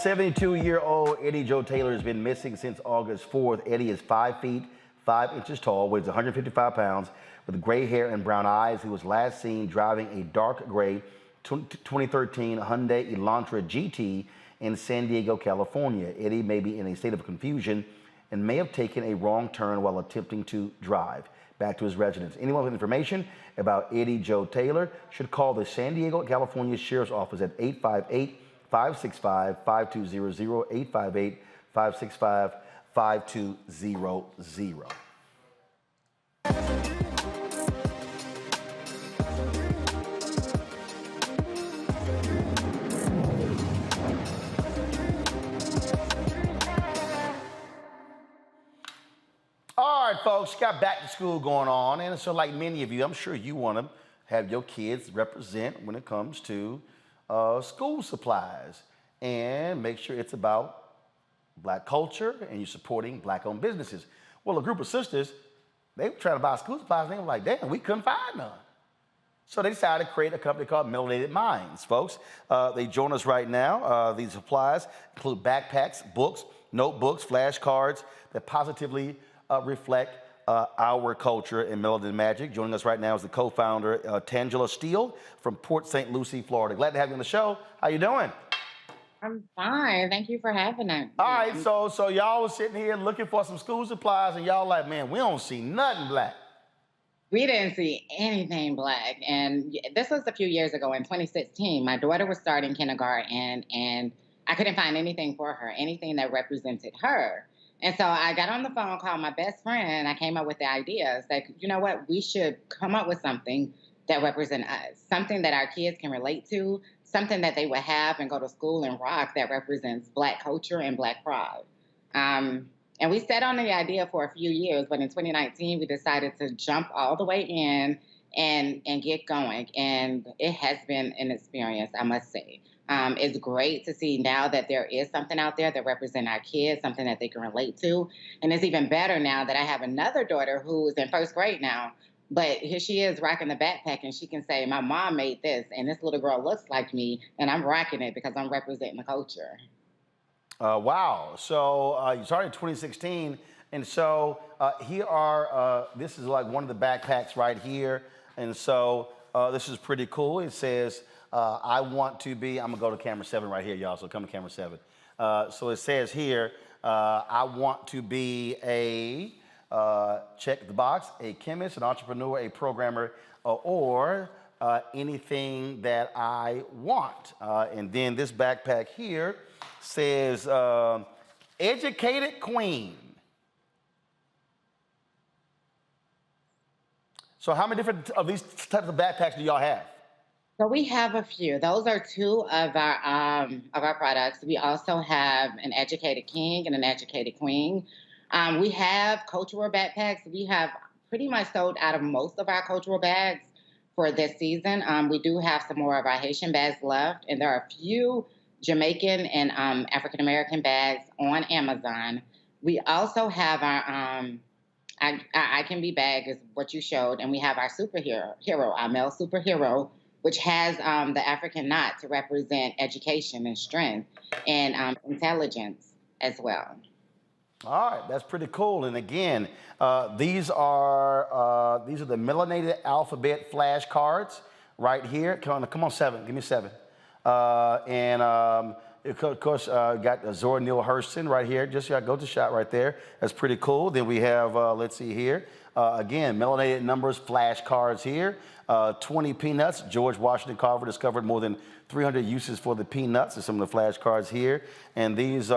"72-year-old Eddie Joe Taylor has been missing since August 4th. Eddie is 5 feet, 5 inches tall, weighs 155 pounds, with gray hair and brown eyes. He was last seen driving a dark gray 2013 Hyundai Elantra GT in San Diego, California. Eddie may be in a state of confusion and may have taken a wrong turn while attempting to drive back to his residence. Anyone with information about Eddie Joe Taylor should call the San Diego, California Sheriff's Office at 858-565-5200, 858-565-5200. All right, folks, got back to school going on, and so like many of you, I'm sure you want to have your kids represent when it comes to school supplies and make sure it's about Black culture and you're supporting Black-owned businesses. Well, a group of sisters, they were trying to buy school supplies, and they were like, damn, we couldn't find none. So they decided to create a company called Melanated Minds, folks. They join us right now. These supplies include backpacks, books, notebooks, flashcards that positively reflect our culture and Melanated Magic. Joining us right now is the co-founder, Tangela Steele from Port St. Lucie, Florida. Glad to have you on the show. How you doing? I'm fine. Thank you for having us. All right, so y'all was sitting here looking for some school supplies, and y'all like, man, we don't see nothing Black. We didn't see anything Black. And this was a few years ago in 2016. My daughter was starting kindergarten, and I couldn't find anything for her, anything that represented her. And so I got on the phone, called my best friend, and I came up with the idea. It's like, you know what? We should come up with something that represents us, something that our kids can relate to, something that they would have and go to school and rock that represents Black culture and Black pride. And we sat on the idea for a few years, but in 2019, we decided to jump all the way in and get going. And it has been an experience, I must say. It's great to see now that there is something out there that represents our kids, something that they can relate to. And it's even better now that I have another daughter who is in first grade now. But here she is rocking the backpack, and she can say, my mom made this, and this little girl looks like me, and I'm rocking it because I'm representing the culture. Wow. So you started in 2016, and so here are, this is like one of the backpacks right here. And so this is pretty cool. It says, I want to be, I'm gonna go to camera 7 right here, y'all, so come to camera 7. So it says here, I want to be a, check the box, a chemist, an entrepreneur, a programmer, or anything that I want. And then this backpack here says, educated queen. So how many different of these types of backpacks do y'all have? So we have a few. Those are two of our products. We also have an educated king and an educated queen. We have cultural backpacks. We have pretty much sold out of most of our cultural bags for this season. We do have some more of our Haitian bags left, and there are a few Jamaican and African-American bags on Amazon. We also have our I Can Be bag is what you showed, and we have our superhero, our male superhero, which has the African knot to represent education and strength and intelligence as well. All right, that's pretty cool. And again, these are the melanated alphabet flashcards right here. Come on, 7. Give me 7. Of course, got Zora Neale Hurston right here. Just go to shot right there. That's pretty cool. Then we have, let's see here. Again, melanated numbers flashcards here. 20 peanuts. George Washington Carver discovered more than 300 uses for the peanuts. And some of the flashcards here. And these,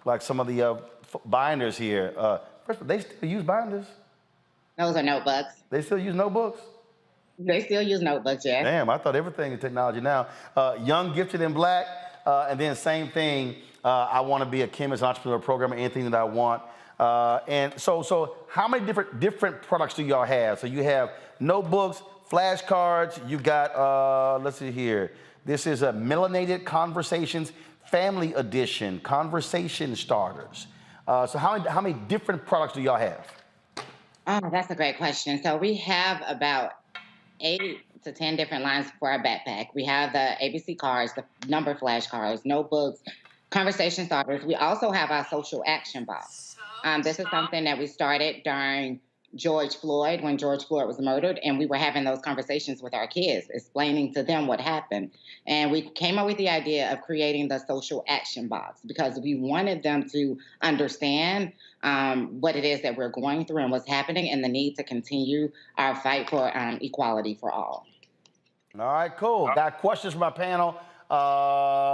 like some of the binders here. First, they still use binders? Those are notebooks. They still use notebooks? They still use notebooks, yes. Damn, I thought everything is technology now. Young, gifted, and black. And then same thing, I want to be a chemist, entrepreneur, programmer, anything that I want. And so how many different products do y'all have? So you have notebooks, flashcards, you got, let's see here. This is a Melanated Conversations Family Edition, conversation starters. So how many different products do y'all have? Oh, that's a great question. So we have about 8 to 10 different lines for our backpack. We have the ABC cards, the number flashcards, notebooks, conversation starters. We also have our social action box. This is something that we started during George Floyd, when George Floyd was murdered, and we were having those conversations with our kids, explaining to them what happened. And we came up with the idea of creating the social action box because we wanted them to understand what it is that we're going through and what's happening and the need to continue our fight for equality for all. All right, cool. Got questions from my panel.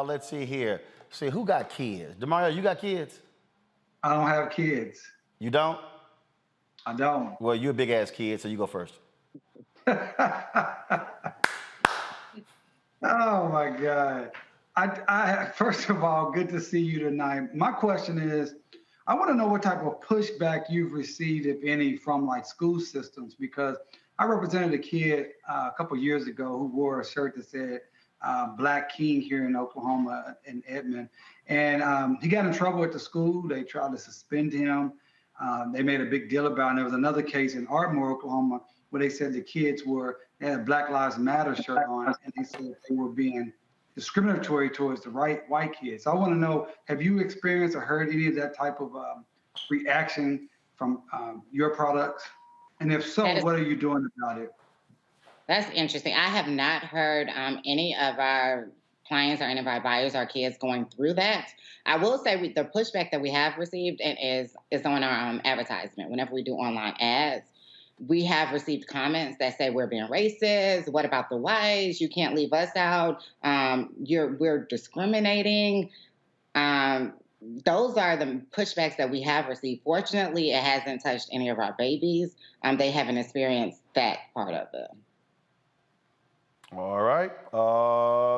Let's see here. See, who got kids? Demario, you got kids? I don't have kids. You don't? I don't. Well, you're a big-ass kid, so you go first. Oh, my God. I first of all, good to see you tonight. My question is, I want to know what type of pushback you've received, if any, from like school systems, because I represented a kid a couple years ago who wore a shirt that said Black King here in Oklahoma, in Edmond. And he got in trouble at the school. They tried to suspend him. They made a big deal about it. And there was another case in Ardmore, Oklahoma, where they said the kids they had a Black Lives Matter shirt on, and they said they were being discriminatory towards the white kids. So I want to know, have you experienced or heard any of that type of reaction from your products? And if so, what are you doing about it? That's interesting. I have not heard any of our clients or any of our buyers or kids going through that. I will say the pushback that we have received is on our advertisement. Whenever we do online ads, we have received comments that say we're being racist. What about the whites? You can't leave us out. We're discriminating. Those are the pushbacks that we have received. Fortunately, it hasn't touched any of our babies. They haven't experienced that part of it. All right.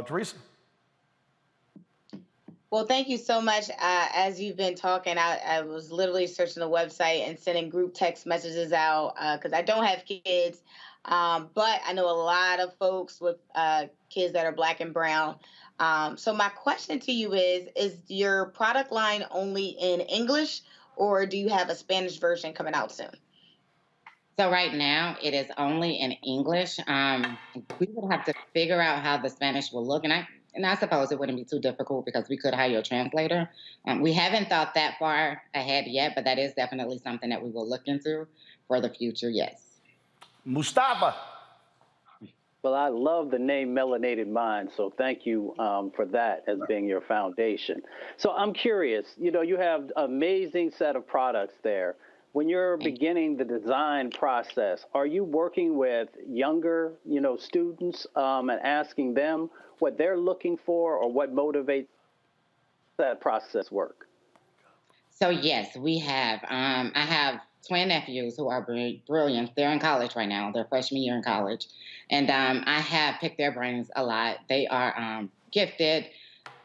Teresa. Well, thank you so much. As you've been talking, I was literally searching the website and sending group text messages out because I don't have kids, but I know a lot of folks with kids that are Black and brown. So my question to you is your product line only in English, or do you have a Spanish version coming out soon? So right now, it is only in English. We would have to figure out how the Spanish will look, and I suppose it wouldn't be too difficult because we could hire a translator. We haven't thought that far ahead yet, but that is definitely something that we will look into for the future, yes. Mustafa. Well, I love the name Melanated Minds, so thank you for that as being your foundation. So I'm curious, you have an amazing set of products there. When you're beginning the design process, are you working with younger, students and asking them what they're looking for or what motivates that process work? So yes, we have. I have twin nephews who are brilliant. They're in college right now. They're freshman year in college. And I have picked their brains a lot. They are gifted.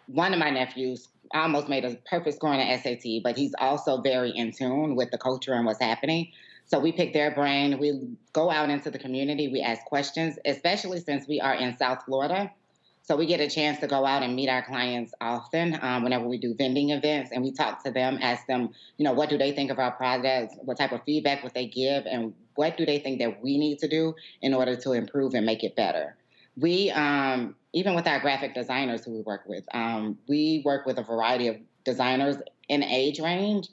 One of my nephews almost made a perfect score on the SAT, but he's also very in tune with the culture and what's happening. So we pick their brain. We go out into the community. We ask questions, especially since we are in South Florida. So we get a chance to go out and meet our clients often whenever we do vending events, and we talk to them, ask them, what do they think of our products? What type of feedback would they give? And what do they think that we need to do in order to improve and make it better? We, even with our graphic designers who we work with a variety of designers in age range.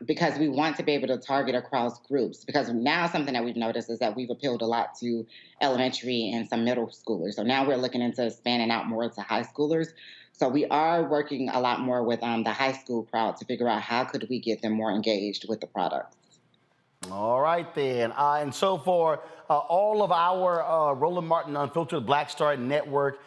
because we want to be able to target across groups. Because now something that we've noticed is that we've appealed a lot to elementary and some middle schoolers. So now we're looking into expanding out more to high schoolers. So we are working a lot more with the high school crowd to figure out how could we get them more engaged with the products. All right, then. And so for all of our Roland Martin Unfiltered Black Star Network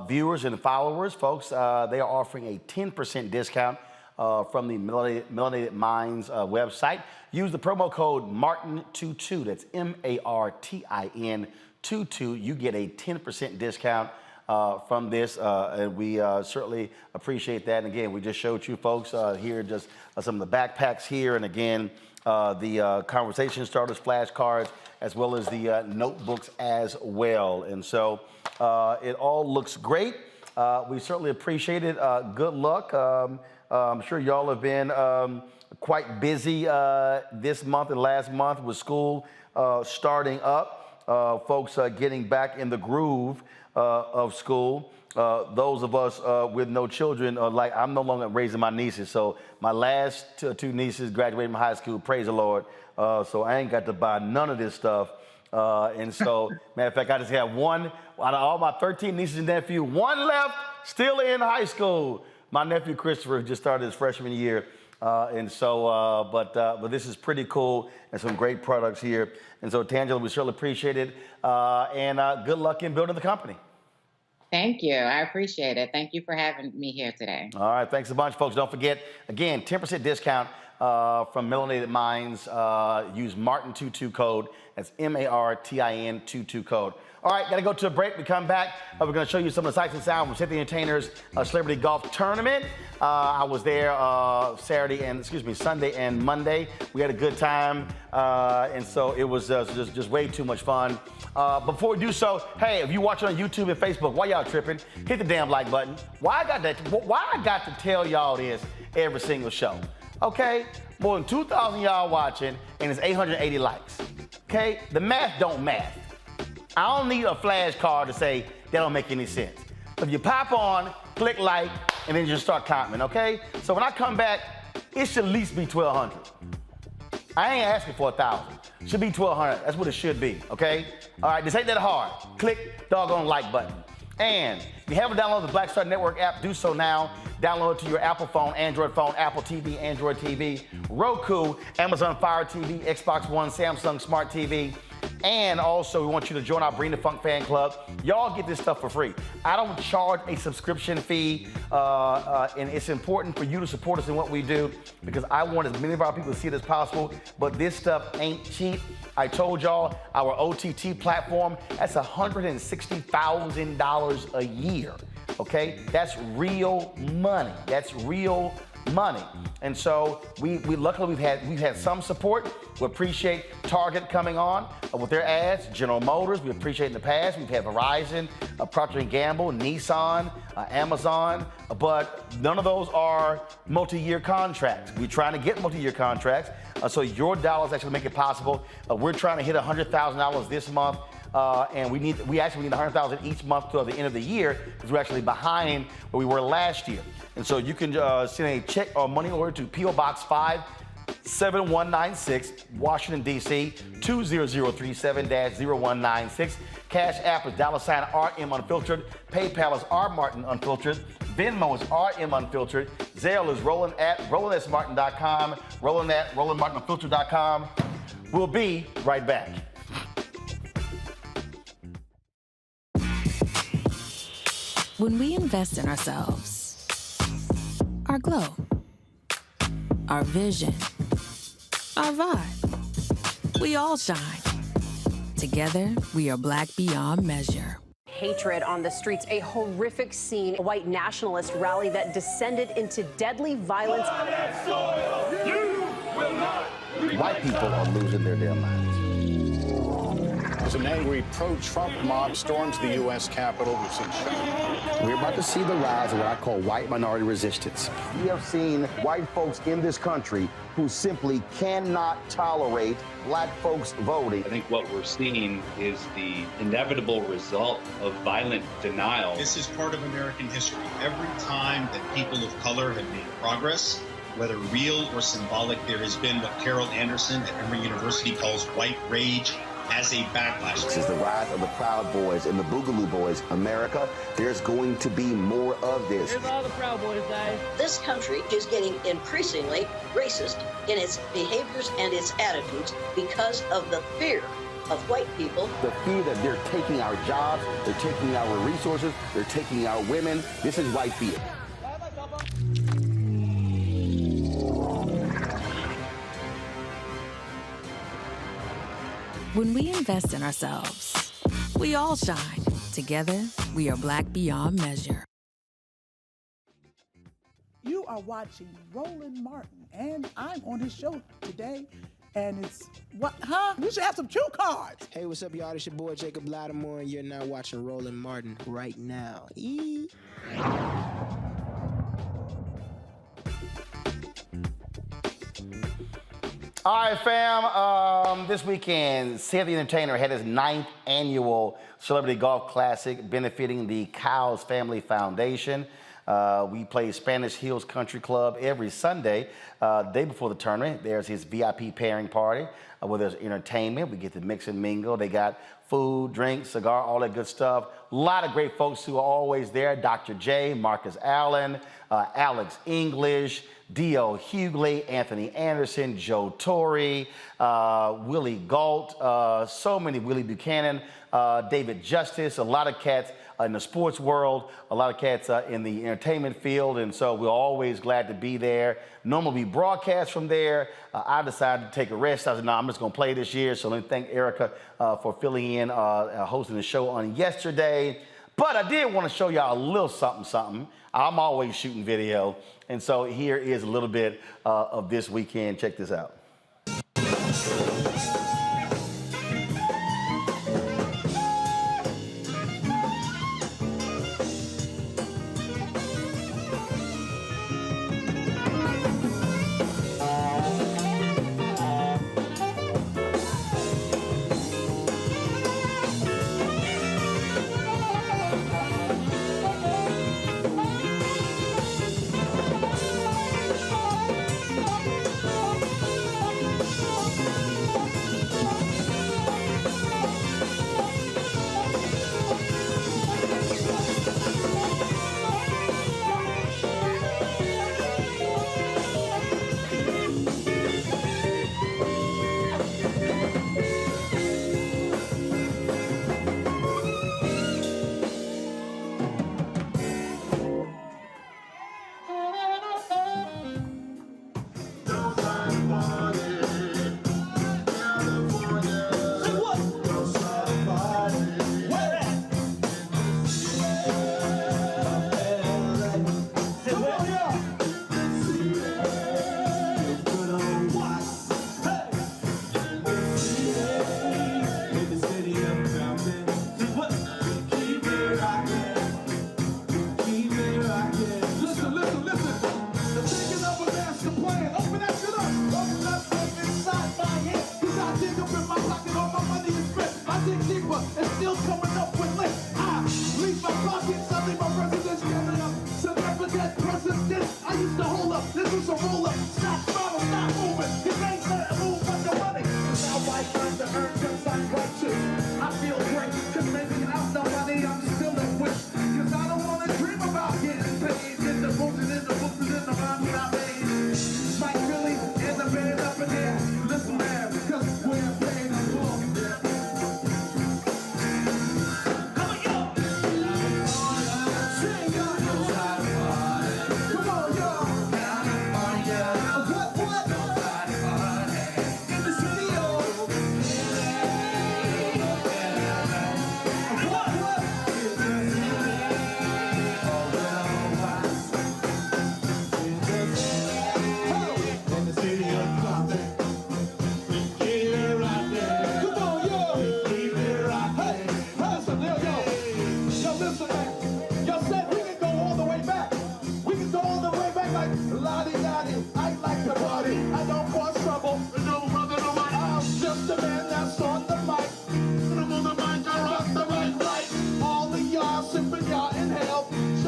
viewers and followers, folks, they are offering a 10% discount from the Melanated Minds website. Use the promo code MARTIN22. That's MARTIN 22. You get a 10% discount from this, and we certainly appreciate that. And again, we just showed you folks here just some of the backpacks here, and again, the conversation starters flashcards, as well as the notebooks as well. And so it all looks great. We certainly appreciate it. Good luck. I'm sure y'all have been quite busy this month and last month with school starting up. Folks getting back in the groove of school. Those of us with no children, like I'm no longer raising my nieces. So my last two nieces graduated from high school, praise the Lord. So I ain't got to buy none of this stuff. And so, matter of fact, I just have one, out of all my 13 nieces and nephews, one left still in high school. My nephew Christopher just started his freshman year. And so, but this is pretty cool and some great products here. And so, Tangela, we certainly appreciate it. And good luck in building the company. Thank you. I appreciate it. Thank you for having me here today. All right. Thanks a bunch, folks. Don't forget, again, 10% discount from Melanated Minds. Use Martin22 code. That's MARTIN 22 code. All right, got to go to a break. We come back. We're going to show you some of the sights and sounds from Cynthia Entertainer's Celebrity Golf Tournament. I was there Sunday and Monday. We had a good time, and so it was just way too much fun. Before we do so, hey, if you watching on YouTube and Facebook, why y'all tripping? Hit the damn like button. Why I got to tell y'all this every single show? Okay, more than 2,000 y'all watching, and it's 880 likes. Okay, the math don't math. I don't need a flashcard to say that don't make any sense. If you pop on, click like, and then just start commenting, okay? So when I come back, it should at least be 1,200. I ain't asking for 1,000. Should be 1,200. That's what it should be, okay? All right, this ain't that hard. Click doggone like button. And if you haven't downloaded the Black Star Network app, do so now. Download it to your Apple phone, Android phone, Apple TV, Android TV, Roku, Amazon Fire TV, Xbox One, Samsung Smart TV. And also, we want you to join our Bring the Funk fan club. Y'all get this stuff for free. I don't charge a subscription fee, and it's important for you to support us in what we do because I want as many of our people to see it as possible, but this stuff ain't cheap. I told y'all our OTT platform, that's $160,000 a year, okay? That's real money. That's real money. And so we luckily we've had some support. We appreciate Target coming on with their ads, General Motors, we appreciate in the past. We've had Verizon, Procter & Gamble, Nissan, Amazon, but none of those are multi-year contracts. We're trying to get multi-year contracts, so your dollars actually make it possible. We're trying to hit $100,000 this month. And we actually need $100,000 each month till the end of the year because we're actually behind where we were last year. And so you can send a check or money order to P.O. Box 57196, Washington, D.C. 20037-0196. Cash App is $RM Unfiltered. PayPal is RMartin Unfiltered. Venmo is RM Unfiltered. Zelle is Roland at RolandSMartin.com. Roland at RolandMartinUnfiltered.com. We'll be right back. When we invest in ourselves, our glow, our vision, our vibe, we all shine. Together, we are black beyond measure. Hatred on the streets, a horrific scene, a white nationalist rally that descended into deadly violence. White people are losing their damn minds. As an angry pro-Trump mob storms the U.S. Capitol, we've seen shooting. We're about to see the rise of what I call white minority resistance. We have seen white folks in this country who simply cannot tolerate black folks voting. I think what we're seeing is the inevitable result of violent denial. This is part of American history. Every time that people of color have made progress, whether real or symbolic, there has been what Carol Anderson at Emory University calls white rage as a backlash. This is the rise of the Proud Boys and the Boogaloo Boys. America, there's going to be more of this. Here's all the Proud Boys, guys. This country is getting increasingly racist in its behaviors and its attitudes because of the fear of white people. The fear that they're taking our jobs, they're taking our resources, they're taking our women. This is white fear. When we invest in ourselves, we all shine. Together, we are Black beyond measure. You are watching Roland Martin, and I'm on his show today. And it's, what, huh? You should have some cue cards. Hey, what's up, y'all? It's your boy, Jacob Lattimore, and you're now watching Roland Martin right now. All right, fam. This weekend, Sid the Entertainer had his 9th annual Celebrity Golf Classic benefiting the Cowles Family Foundation. We play Spanish Hills Country Club every Sunday. Day before the tournament, there's his VIP pairing party where there's entertainment. We get to mix and mingle. They got food, drink, cigar, all that good stuff. A lot of great folks who are always there. Dr. J, Marcus Allen, Alex English, D.O. Hughley, Anthony Anderson, Joe Torre, Willie Galt, so many, Willie Buchanan, David Justice, a lot of cats in the sports world, a lot of cats in the entertainment field, and so we're always glad to be there. Normally we broadcast from there. I decided to take a rest. I said, no, I'm just going to play this year, so let me thank Erica for filling in, hosting the show on yesterday. But I did want to show y'all a little something. I'm always shooting video, and so here is a little bit of this weekend. Check this out.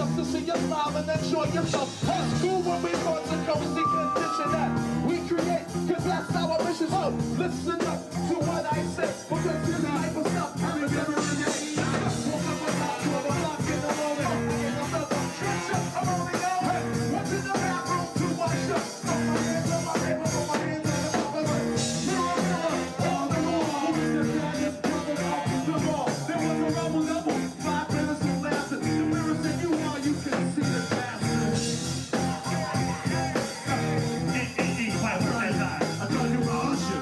just to see you smile and enjoy yourself. That's cool when we want to come see condition that we create, cause that's our mission. So listen up to what I say, because this type of stuff happens every day. Woke up about 12 o'clock in the morning, and I'm up on catch up, I'm only on. Hey, what's in the bathroom to wash up? Put my hands on my table, put my hands on the top of the mirror, on the wall. Who's the baddest brother off the ball? There was a rebel level, 5 minutes of laughter. The mirror said you are, you can see the bastard. I told you I was you.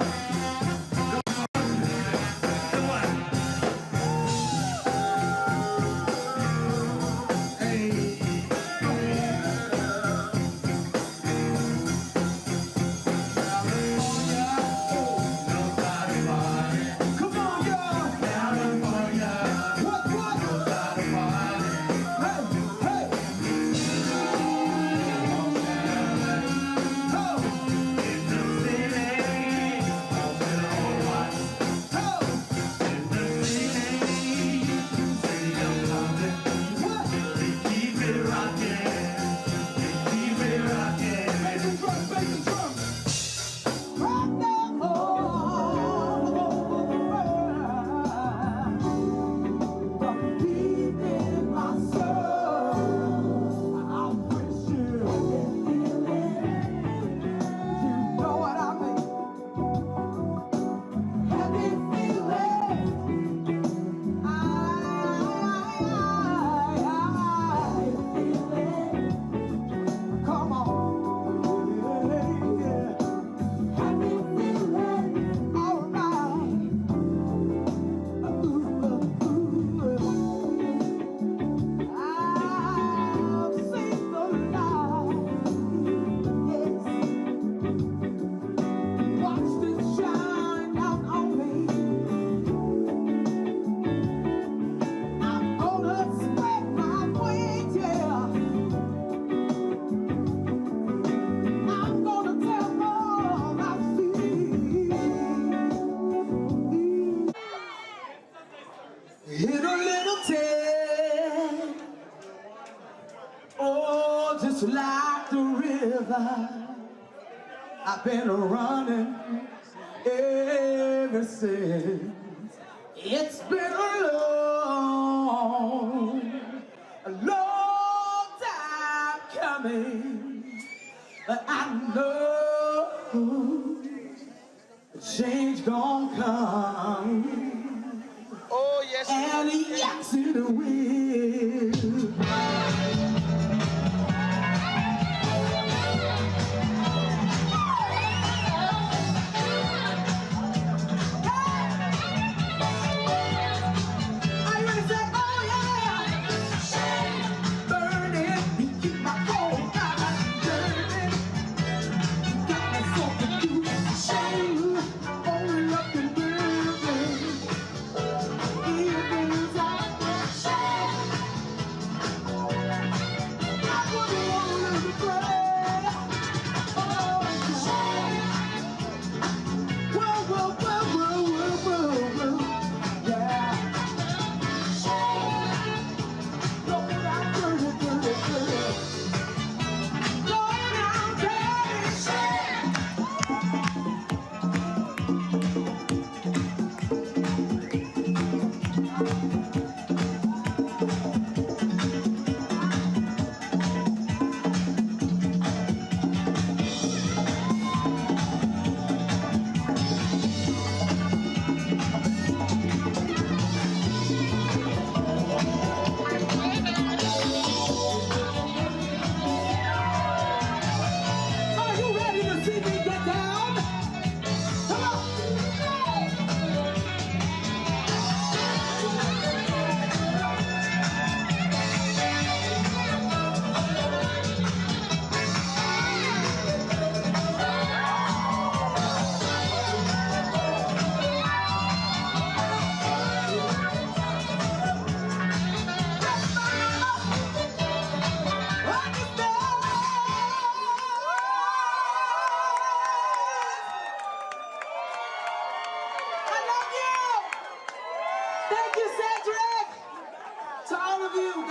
Hit a little tail, oh, just like the river. I've been running ever since. It's been a long time coming, but I know change gon' come. Oh, yes, and yes, it will.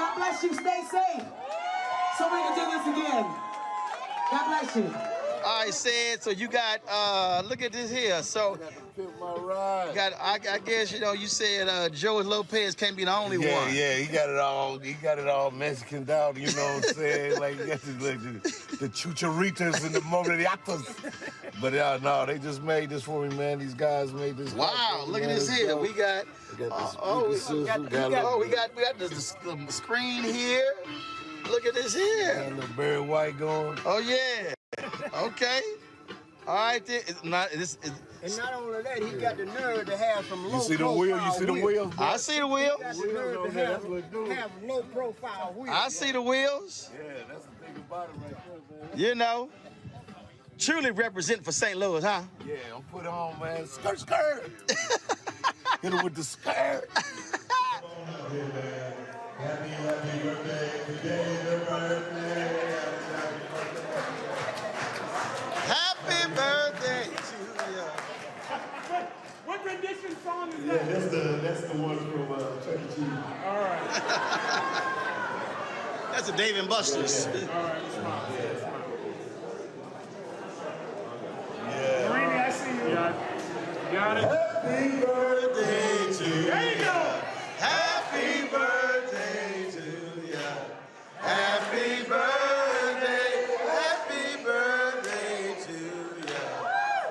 God bless you. Stay safe. So we can do this again. God bless you. All right, Sid, so you got, look at this here. So, I guess, you know, you said Joey Lopez can't be the only one. Yeah, he got it all Mexican down, you know what I'm saying? Like, he got the chucharitas and the morellatas. But no, they just made this for me, man. These guys made this. Wow, look at this here. We got, we got the screen here. Look at this here. Got a little Barry White going. Oh, yeah. Okay. All right, then. It's not, and not only that, he got the nerve to have some low You see the wheel? You see the wheels? I see the wheels. He got the nerve to have low profile wheels. I see the wheels. Yeah, that's the thing about it right there, man. You know, truly representing for St. Louis, huh? Yeah, I'm put on, man. Skirt, skirt. Hit him with the skirt. Happy birthday, today's your birthday. Happy birthday to you. What rendition song is that? Yeah, that's the one from Chuck E. Cheese. All right. That's a Dave and Buster's. All right, smile. Yeah. Marini, I see you. Got it. Happy birthday to you. There you go. Happy birthday to you. Happy birthday. Happy birthday to you.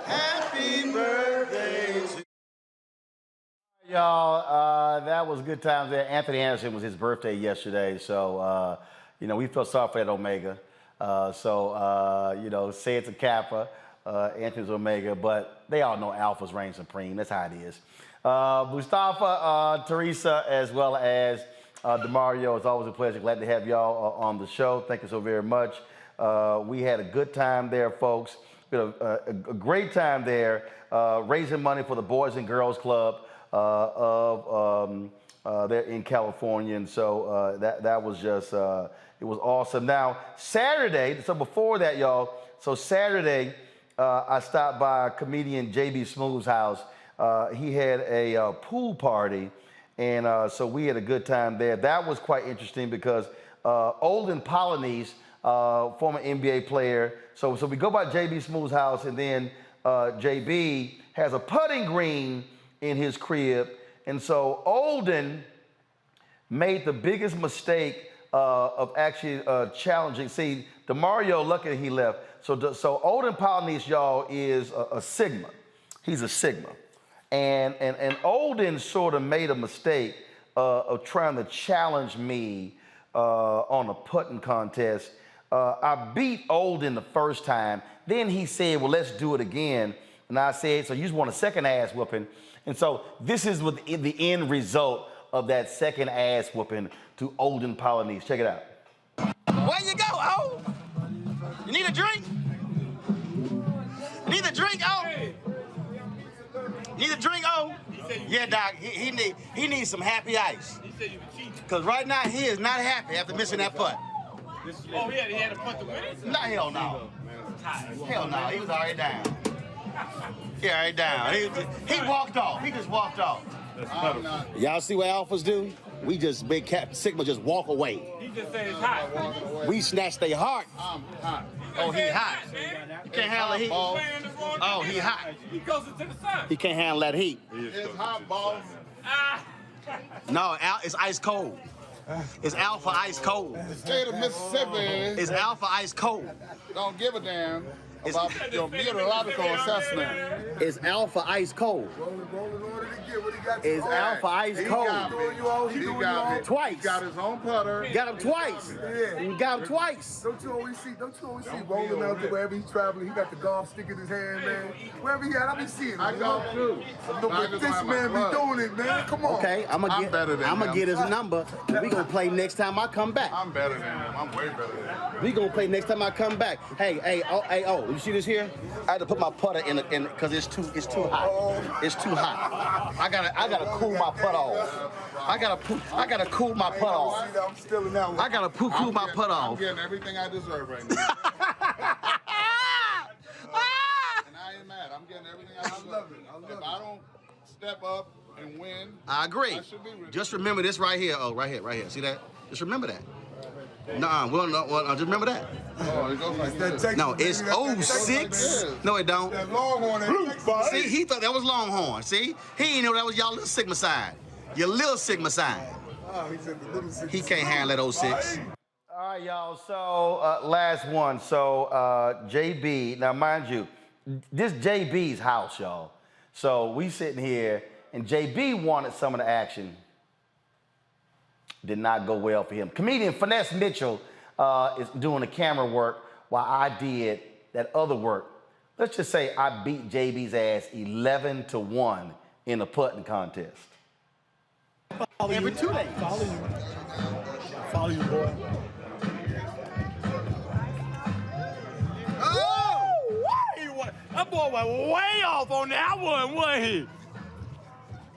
Happy birthday to you. Y'all, that was good times there. Anthony Anderson was his birthday yesterday, so, you know, we felt sorry for that Omega. You know, say it's a Kappa, Anthony's Omega, but they all know Alpha's reign supreme. That's how it is. Mustafa, Teresa, as well as DeMario, it's always a pleasure. Glad to have y'all on the show. Thank you so very much. We had a good time there, folks. We had a great time there, raising money for the Boys and Girls Club there in California. And so that was just, it was awesome. Now, Saturday, so before that, y'all, so Saturday, I stopped by comedian J.B. Smooth's house. He had a pool party, and so we had a good time there. That was quite interesting because Olden Polynice, former NBA player, so we go by J.B. Smooth's house, and then J.B. has a putting green in his crib, and so Olden made the biggest mistake of actually challenging. See, DeMario, lucky he left. So Olden Polynice, y'all, is a Sigma. He's a Sigma. And Olden sort of made a mistake of trying to challenge me on a putting contest. I beat Olden the first time. Then he said, well, let's do it again. And I said, so you just want a second ass whooping. And so this is what the end result of that second ass whooping to Olden Polynice. Check it out. Where you go, O? You need a drink? Need a drink, O? Need a drink, O? Yeah, Doc. He needs some happy ice. He said you were cheating. Because right now he is not happy after missing that putt. Oh, he had a putt to win it? No, hell no. Hell no. He was already down. He already down. He walked off. He just walked off. Y'all see what alphas do? We just make Sigma just walk away. He just said it's hot. We snatch their heart. Oh, he hot. You can't handle the heat. Oh, he hot. He goes into the sun. He can't handle that heat. It's hot, boss. No, it's ice cold. It's Alpha ice cold. The state of Mississippi. It's Alpha ice cold. Don't give a damn about your meteorological assessment. It's Alpha ice cold. It's Alpha ice cold. He got me. Twice. He got his own putter. Got him twice. Yeah. You got him twice. Don't you always see Roland out there wherever he's traveling? He got the golf stick in his hand, man. Wherever he at, I be seeing him. I golf too. But this man be doing it, man. Come on. Okay, I'm gonna get his number. We gonna play next time I come back. I'm better than him. I'm way better than him. We gonna play next time I come back. Hey, you see this here? I had to put my putter in because it's too hot. It's too hot. I gotta cool my putt off. I gotta cool my putt off. I'm still in that one. I gotta cool my putt off. I'm getting everything I deserve right now. And I ain't mad. I'm getting everything I deserve. If I don't step up And when I agree. I should be released. Just remember this right here. Oh, right here. See that? Just remember that. Nuh-uh. Well, just remember that. Oh, it goes like that. No, it's 06. No, it don't. That Longhorn. See, he thought that was Longhorn. See? He didn't know that was y'all little Sigma side. Your little Sigma side. Oh, he said the little Sigma. He can't handle that 06. All right, y'all. So last one. So JB. Now, mind you, this JB's house, y'all. So we sitting here, and JB wanted some of the action. Did not go well for him. Comedian Finesse Mitchell is doing the camera work while I did that other work. Let's just say I beat JB's ass 11-1 in a putting contest. Every 2 days. Follow you, boy. Oh! That boy went way off on that one, wasn't he?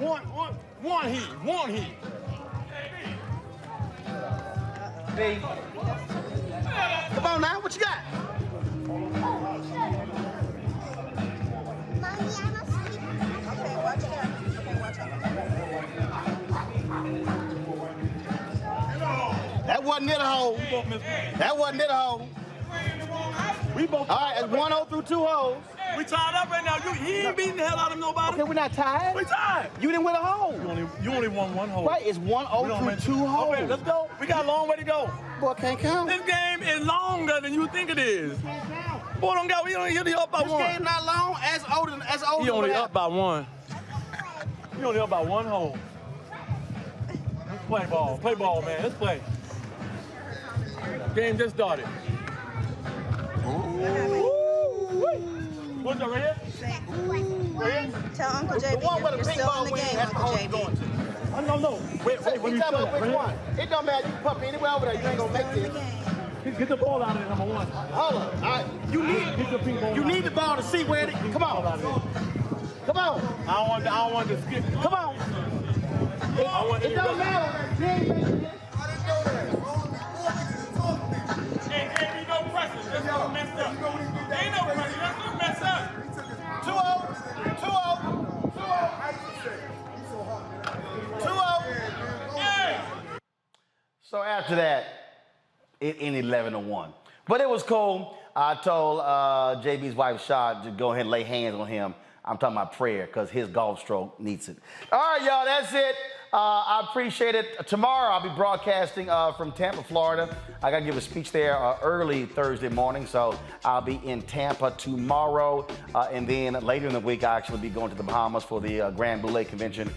One heat. Hey. Come on now, what you got? That wasn't near the hole. That wasn't near the hole. We both. All right, it's 1-0 through 2 holes. We tied up right now. He ain't beating the hell out of nobody. Okay, we're not tied. We tied. You didn't win a hole. You only won 1 hole. Right, it's 1-0 through 2 holes. Okay, let's go. We got a long way to go. Boy, can't count. This game is longer than you think it is. Boy, don't go. We only up by 1. This game not long. As old He only up by 1. He only up by 1 hole. Let's play ball. Play ball, man. Let's play. Game just started. What's up, right here? Right here? Tell Uncle JB you're still in the game, Uncle JB. No. Wait, when you tell me which one. It don't matter. You can pump anywhere over there. You ain't gonna make this. Get the ball out of there, number 1. Hold on. All right. You need the ball to see where it is. Come on. Come on. I don't want to skip. Come on. It don't matter. You ain't making this. Ain't no pressure. Just don't mess up. Ain't no pressure. Just don't mess up. 2-0. 2-0. Hey! So after that, it ended 11-1. But it was cool. I told JB's wife, Shad, to go ahead and lay hands on him. I'm talking about prayer, because his golf stroke needs it. All right, y'all, that's it. I appreciate it. Tomorrow, I'll be broadcasting from Tampa, Florida. I got to give a speech there early Thursday morning, so I'll be in Tampa tomorrow. And then later in the week, I'll actually be going to the Bahamas for the Grand Boulay Convention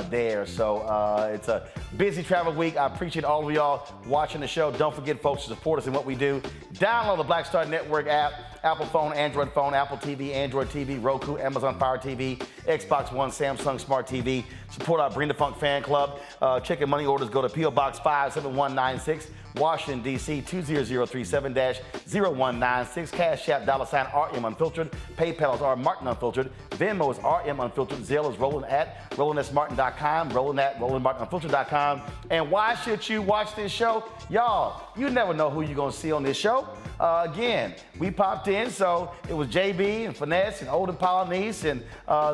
there. So it's a busy travel week. I appreciate all of y'all watching the show. Don't forget, folks, to support us in what we do. Download the Black Star Network app. Apple phone, Android phone, Apple TV, Android TV, Roku, Amazon Fire TV, Xbox One, Samsung Smart TV. Support our Bring the Funk fan club. Check and money orders. Go to P.O. Box 57196, Washington, D.C. 20037-0196. Cash App, $RM Unfiltered. PayPal is R Martin Unfiltered. Venmo is RM Unfiltered. Zelle is Roland at RolandSMartin.com. Roland at RolandMartinUnfiltered.com. And why should you watch this show? Y'all, you never know who you're going to see on this show. Again, we popped in, so it was JB and Finesse and Olden Polynice, and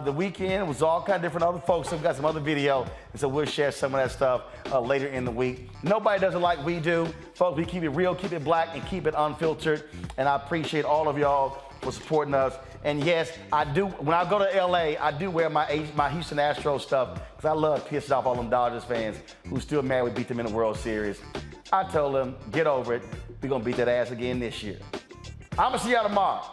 the weekend was all kind of different other folks. So we got some other video, and so we'll share some of that stuff later in the week. Nobody does it like we do. Folks, we keep it real, keep it black, and keep it unfiltered. And I appreciate all of y'all for supporting us. And yes, I do, when I go to LA, I do wear my Houston Astros stuff, because I love pissing off all them Dodgers fans who still mad we beat them in the World Series. I told them, get over it. We're going to beat that ass again this year. I'm going to see y'all tomorrow.